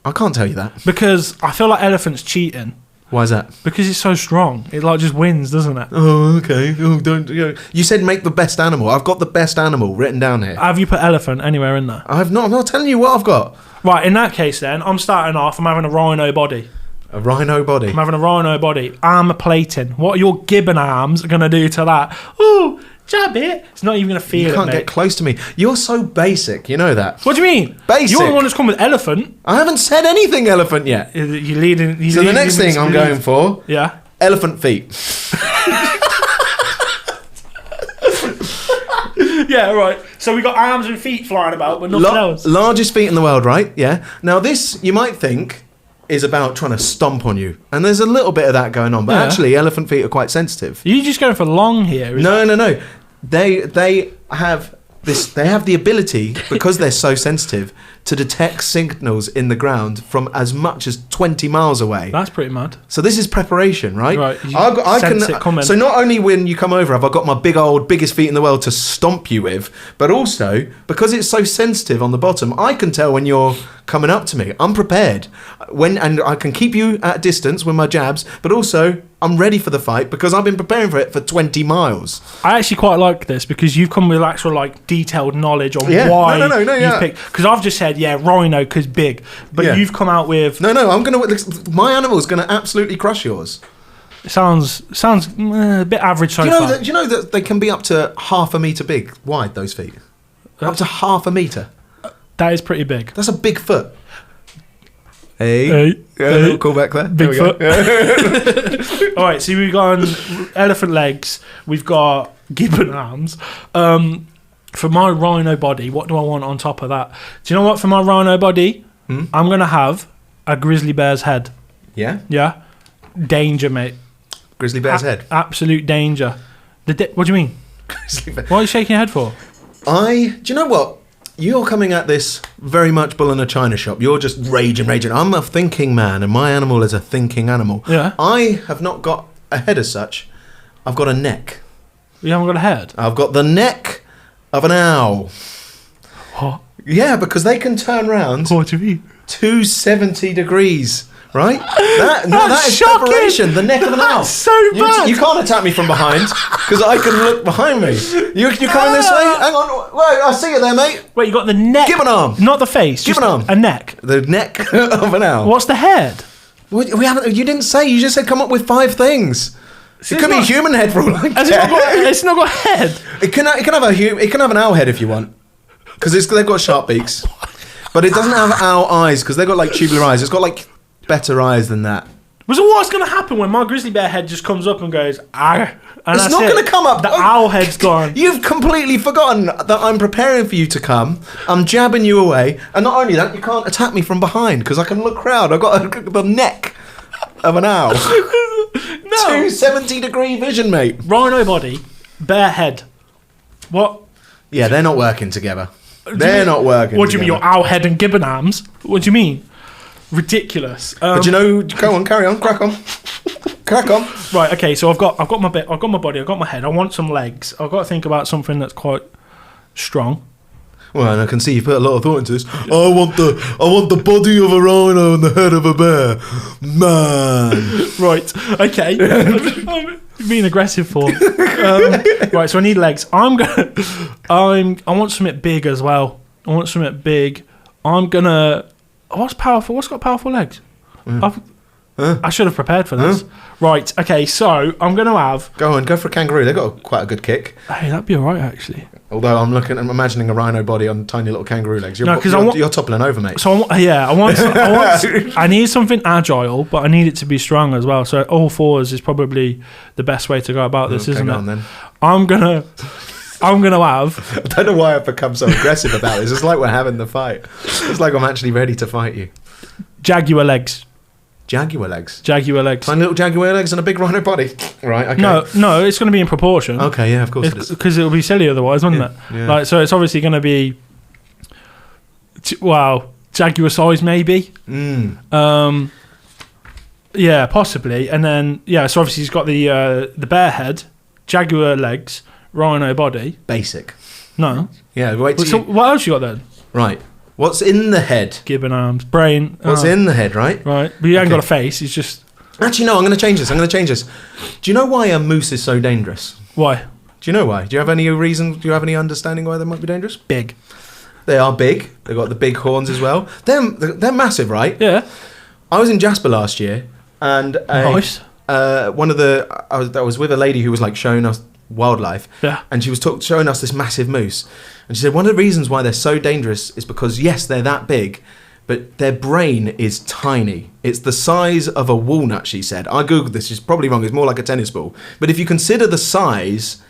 I can't tell you that. Because I feel like elephant's cheating. Why is that? Because it's so strong. It just wins, doesn't it? Oh, okay. Oh, don't. You said make the best animal. I've got the best animal written down here. Have you put elephant anywhere in there? I'm not telling you what I've got. Right, in that case then, I'm starting off, I'm having a rhino body. A rhino body. I'm having a rhino body. Armour plating. What are your gibbon arms going to do to that? Ooh, jab it. It's not even going to feel it, You can't mate. get close to me. You're so basic. You know that. What do you mean? Basic. You're the one that's come with elephant. I haven't said anything elephant yet. You're leading. So the next thing I'm going for, Yeah. elephant feet. Yeah, right. So we got arms and feet flying about, but nothing else. Largest feet in the world, right? Yeah. Now this, you might think, is about trying to stomp on you. And there's a little bit of that going on. But Yeah. actually, elephant feet are quite sensitive. Are you just going for long here? No. They have this. They have the ability, because they're so sensitive, to detect signals in the ground from as much as 20 miles away. That's pretty mad. So this is preparation, right? Right. You I sense it coming. So not only when you come over have I got my biggest feet in the world to stomp you with, but also because it's so sensitive on the bottom, I can tell when you're coming up to me. I'm prepared. And I can keep you at a distance with my jabs, but also I'm ready for the fight because I've been preparing for it for 20 miles. I actually quite like this because you've come with actual like detailed knowledge on Yeah. why No, you yeah. picked. Because I've just said rhino because big, but Yeah. you've come out with No, my animal's gonna absolutely crush yours. sounds a bit average so Do far. you know that they can be up to half a metre big wide, those feet? Up to half a metre. That is pretty big. That's a big foot. Hey. Hey. Call back there. Big There we go. foot. All right, so we've got elephant legs. We've got gibbon arms. For my rhino body, what do I want on top of that? Do you know what? For my rhino body, I'm gonna have a grizzly bear's head. Yeah? Yeah, danger, mate. Grizzly bear's head. Absolute danger. What do you mean? Grizzly bear. Why are you shaking your head for? Do you know what? You're coming at this very much bull in a china shop. You're just raging. I'm a thinking man, and my animal is a thinking animal. Yeah. I have not got a head as such. I've got a neck. You haven't got a head. I've got the neck of an owl. What? Yeah, because they can turn round What do you mean? 270 degrees. Right? That is shocking. preparation. The neck of an owl. That's so bad. You can't attack me from behind because I can look behind me. You coming this way? Hang on. Wait, I see you there, mate. Wait, you got the neck. Give an arm. Not the face. Give just an arm. A neck. The neck of an owl. What's the head? We haven't. You didn't say. You just said come up with 5 things. It could be a human head for all I Has care. it's not got a head. It can have an owl head if you want, because they've got sharp beaks, but it doesn't have owl eyes because they've got like tubular eyes. It's got like better eyes than that. So what's going to happen when my grizzly bear head just comes up and goes, ah? And It's not going to come up. The owl head's gone. You've completely forgotten that I'm preparing for you to come. I'm jabbing you away, and not only that, you can't attack me from behind because I can look round. I've got the neck of an owl. No. 270-degree vision, mate. Rhino body, bear head. What? Yeah, they're not working together. They're not working. What do you mean? together. Your owl head and gibbon arms? What do you mean? Ridiculous. But you know, go on, carry on, crack on, crack on. Right. Okay. So I've got my body. I've got my head. I want some legs. I've got to think about something that's quite strong. Well, and I can see you put a lot of thought into this. I want the body of a rhino and the head of a bear, man. Right. Okay. I'm being aggressive for. Right. So I need legs. I want something big as well. I want something big. What's powerful? What's got powerful legs? I should have prepared for this. Right. Okay. So I'm gonna have. Go for a kangaroo. They've got quite a good kick. Hey, that'd be alright actually. Although I'm imagining a rhino body on tiny little kangaroo legs. You're, No, 'cause I want- you're toppling over, mate. So I need something agile, but I need it to be strong as well. So all fours is probably the best way to go about this, isn't Go it? on, then. I'm gonna have I don't know why I've become so aggressive about this. It's like we're having the fight. It's like I'm actually ready to fight you. jaguar legs. Jaguar legs. Tiny Little jaguar legs and a big rhino body. Right, okay. No, it's going to be in proportion. Okay, yeah, of course it is. Because it'll be silly otherwise, wouldn't it? Yeah. Like, so it's obviously going to be, jaguar size maybe. Yeah, possibly. And then so obviously he's got the bear head, jaguar legs, rhino body. Basic. No. Yeah, wait till So what else you got then? Right. What's in the head? Gibbon arms, brain. What's in the head, right? Right, but you ain't Okay. got a face. He's just Actually, no, I'm going to change this. Do you know why a moose is so dangerous? why Do you know why? Do you have any reason? Do you have any understanding why they might be dangerous? big. They are big. They've got the big horns as well. They're massive, right? Yeah. I was in Jasper last year. and Nice. I was with a lady who was like showing us wildlife, and she was showing us this massive moose, and she said one of the reasons why they're so dangerous is because yes, they're that big, but their brain is tiny. It's the size of a walnut, she said. I googled this, she's probably wrong, it's more like a tennis ball, but if you consider the size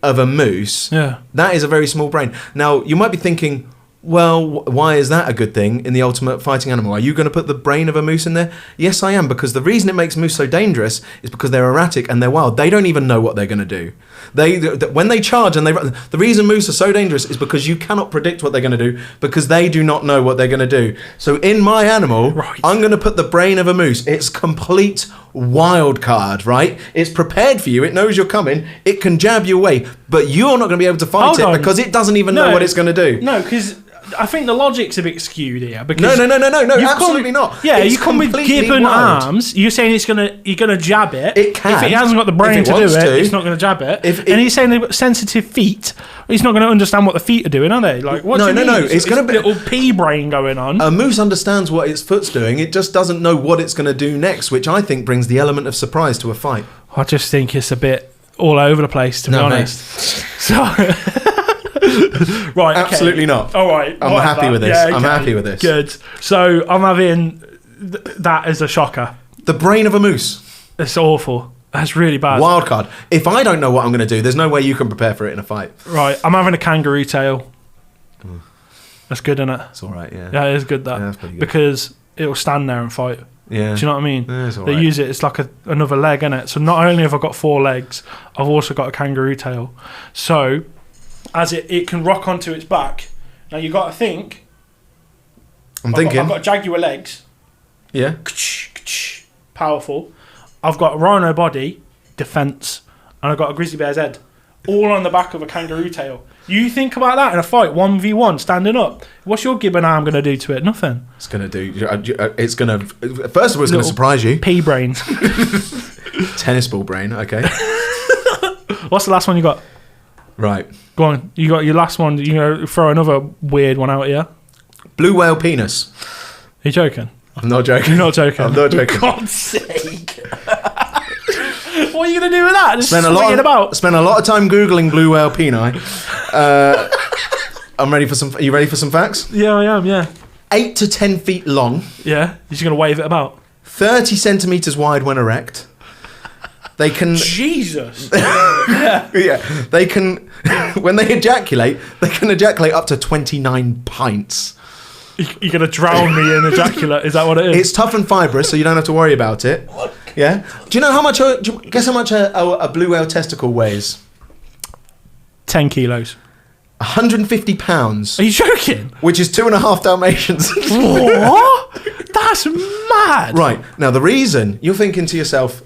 of a moose, that is a very small brain. Now you might be thinking, well, why is that a good thing in the ultimate fighting animal? Are you going to put the brain of a moose in there? Yes, I am, because the reason it makes moose so dangerous is because they're erratic and they're wild. They don't even know what they're going to do. When they charge, the reason moose are so dangerous is because you cannot predict what they're going to do, because they do not know what they're going to do. So in my animal, I'm going to put the brain of a moose. It's complete wild card, right? It's prepared for you. It knows you're coming. It can jab you away, but you're not going to be able to fight it because it doesn't even know what it's going to do. No, because I think the logic's a bit skewed here. Because no, absolutely not. Yeah, you come with gibbon arms. You're saying you're gonna jab it. It can. If it hasn't got the brain to do it, it's not going to jab it. And he's saying they've got sensitive feet. He's not going to understand what the feet are doing, are they? Like, what? No. It's going to be a little pea brain going on. A moose understands what its foot's doing. It just doesn't know what it's going to do next, which I think brings the element of surprise to a fight. I just think it's a bit all over the place, to be honest. Mate. Right, absolutely not. All right, I'm happy with this. Yeah, okay. I'm happy with this. Good. So I'm having that as a shocker. The brain of a moose. It's awful. That's really bad. Wild card. If I don't know what I'm going to do, there's no way you can prepare for it in a fight. Right, I'm having a kangaroo tail. That's good, isn't it? It's all right. Yeah. Yeah, it is good. That that's pretty good. Because it'll stand there and fight. Yeah. Do you know what I mean? Yeah, it's all they right. use it. It's like another leg, isn't it? So not only have I got 4 legs, I've also got a kangaroo tail. So as it can rock onto its back. Now you got to think. I've got jaguar legs. Yeah. Powerful. I've got a rhino body, defense, and I've got a grizzly bear's head, all on the back of a kangaroo tail. You think about that in a fight, 1v1, standing up. What's your gibbon arm going to do to it? Nothing. It's going to do. It's going to. First of all, it's going to surprise you. Pea brain. Tennis ball brain. Okay. What's the last one you got? Right. Go on. You got your last one. You know, throw another weird one out here. Blue whale penis. Are you joking? I'm not joking. You're not joking. I'm not joking. For God's sake. What are you going to do with that? Just spend a lot of time Googling blue whale peni. I'm ready for some. Are you ready for some facts? Yeah, I am, yeah. 8 to 10 feet long. Yeah? You're just going to wave it about? 30 centimetres wide when erect. They can... Jesus! Yeah. They can... When they ejaculate up to 29 pints. You're going to drown me in ejaculate, is that what it is? It's tough and fibrous, so you don't have to worry about it. Yeah? Do you know how much... Guess how much a blue whale testicle weighs? 10 kilos. 150 pounds. Are you joking? Which is 2.5 Dalmatians. What? That's mad. Right. Now, the reason... You're thinking to yourself,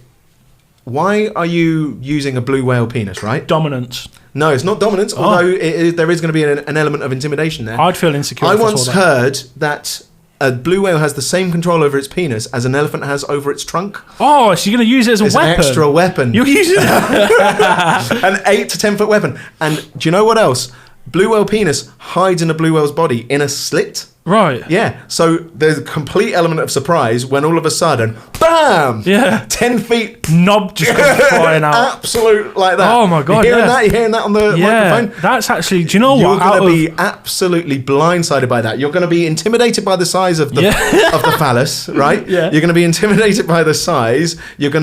why are you using a blue whale penis, right? Dominance. No, it's not dominance, although there is going to be an element of intimidation there. I'd feel insecure. I once heard that a blue whale has the same control over its penis as an elephant has over its trunk. Oh, so you're going to use it as a weapon? An extra weapon. You're using it. An 8 to 10 foot weapon. And do you know what else? Blue whale penis hides in a blue whale's body in a slit. Right. Yeah. So there's a complete element of surprise when all of a sudden, bam! Yeah. 10 feet. Knob just goes flying out. Absolute like that. Oh my God. You're hearing that on the microphone? That's actually, do you know what? You're going to be absolutely blindsided by that. You're going to be intimidated by the size of the of the phallus, right? Yeah. You're going to be intimidated by the size. You're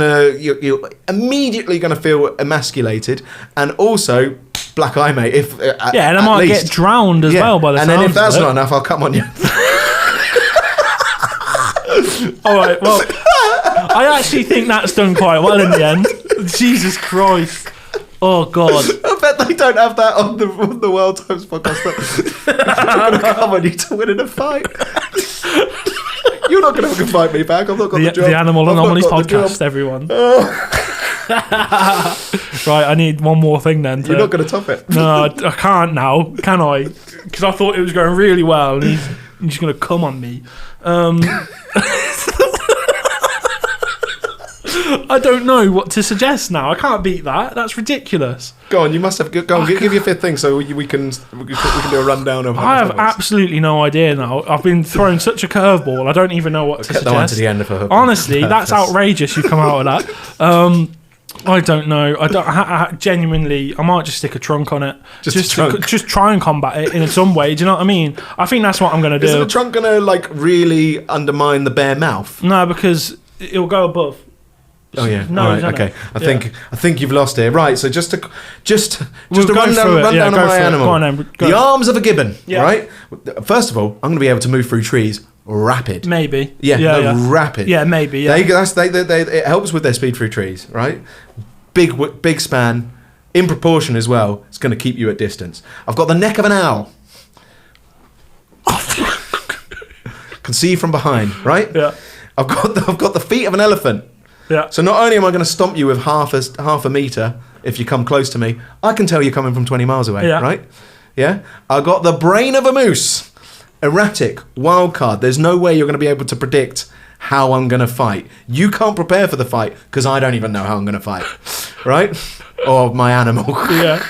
immediately going to feel emasculated, and also black eye, mate. And I might get drowned as well by the sounds. And then if that's not enough, I'll come on you. All right, well, I actually think that's done quite well in the end. Jesus Christ. Oh, God. I bet they don't have that on the World Times podcast. I'm going to come on you to win in a fight. You're not going to fight me back. I've not got the job. The Animal Anomalies podcast, everyone. Right, I need one more thing then. You're not going to top it. No, I can't now, can I? Because I thought it was going really well, and he's just going to come on me. I don't know what to suggest now. I can't beat that. That's ridiculous. Go on, you must have. Go on, give your fifth thing so we can do a rundown of. I have absolutely no idea now. I've been thrown such a curveball. I don't even know what to suggest. That one to the end of her. Honestly, that's outrageous. You come out with that. I don't know. I genuinely. I might just stick a trunk on it. Just try and combat it in some way. Do you know what I mean? I think that's what I'm going to do. Is the trunk going to like really undermine the bare mouth? No, because it'll go above. Oh yeah. No, right, okay. I think you've lost it. Right. So just a rundown of my animal. Go on, then. The arms of a gibbon. Yeah. Right. First of all, I'm going to be able to move through trees rapid. Maybe. Rapid. Yeah, maybe. Yeah. It helps with their speed through trees. Right. Big span, in proportion as well. It's going to keep you at distance. I've got the neck of an owl. Can see from behind. Right. Yeah. I've got the feet of an elephant. Yeah. So not only am I going to stomp you with half a meter if you come close to me, I can tell you're coming from 20 miles away, right? Yeah. I got the brain of a moose. Erratic, wild card. There's no way you're going to be able to predict how I'm going to fight. You can't prepare for the fight because I don't even know how I'm going to fight, right? Or my animal. Yeah.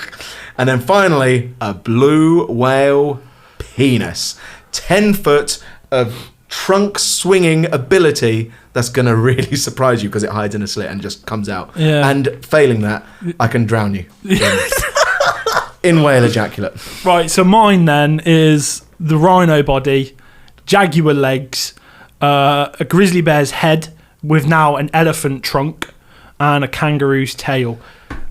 And then finally, a blue whale penis. 10 foot of trunk swinging ability that's going to really surprise you because it hides in a slit and just comes out. Yeah. And failing that, I can drown you in whale ejaculate. Right, so mine then is the rhino body, jaguar legs, a grizzly bear's head with now an elephant trunk, and a kangaroo's tail.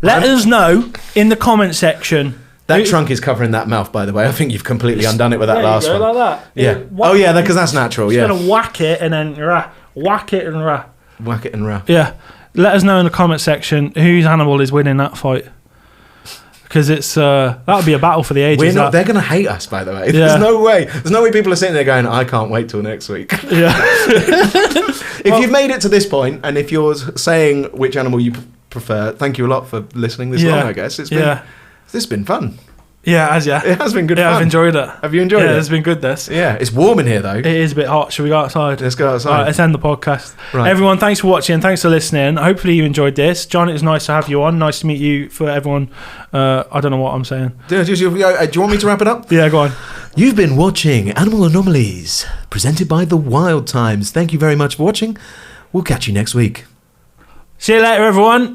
Let us know in the comment section. That trunk is covering that mouth, by the way. I think you've completely undone it with that last one. Like that. Yeah. Oh, yeah, because that's natural. Just Yeah. going to whack it and then whack it and rah. Whack it and rah. Yeah. Let us know in the comment section whose animal is winning that fight. Because it's that'll be a battle for the ages. They're going to hate us, by the way. Yeah. There's no way. There's no way people are sitting there going, I can't wait till next week. Yeah. If you've made it to this point, and if you're saying which animal you prefer, thank you a lot for listening this long, I guess. This has been fun. Yeah, it has been good fun. Yeah, I've enjoyed it. Have you enjoyed it? Yeah, it's been good, this. Yeah, it's warm in here, though. It is a bit hot. Should we go outside? Let's go outside. Right, let's end the podcast. Right. Everyone, thanks for watching. Thanks for listening. Hopefully you enjoyed this. John, it was nice to have you on. Nice to meet you. For everyone, I don't know what I'm saying. Do you want me to wrap it up? Yeah, go on. You've been watching Animal Anomalies, presented by The Wild Times. Thank you very much for watching. We'll catch you next week. See you later, everyone.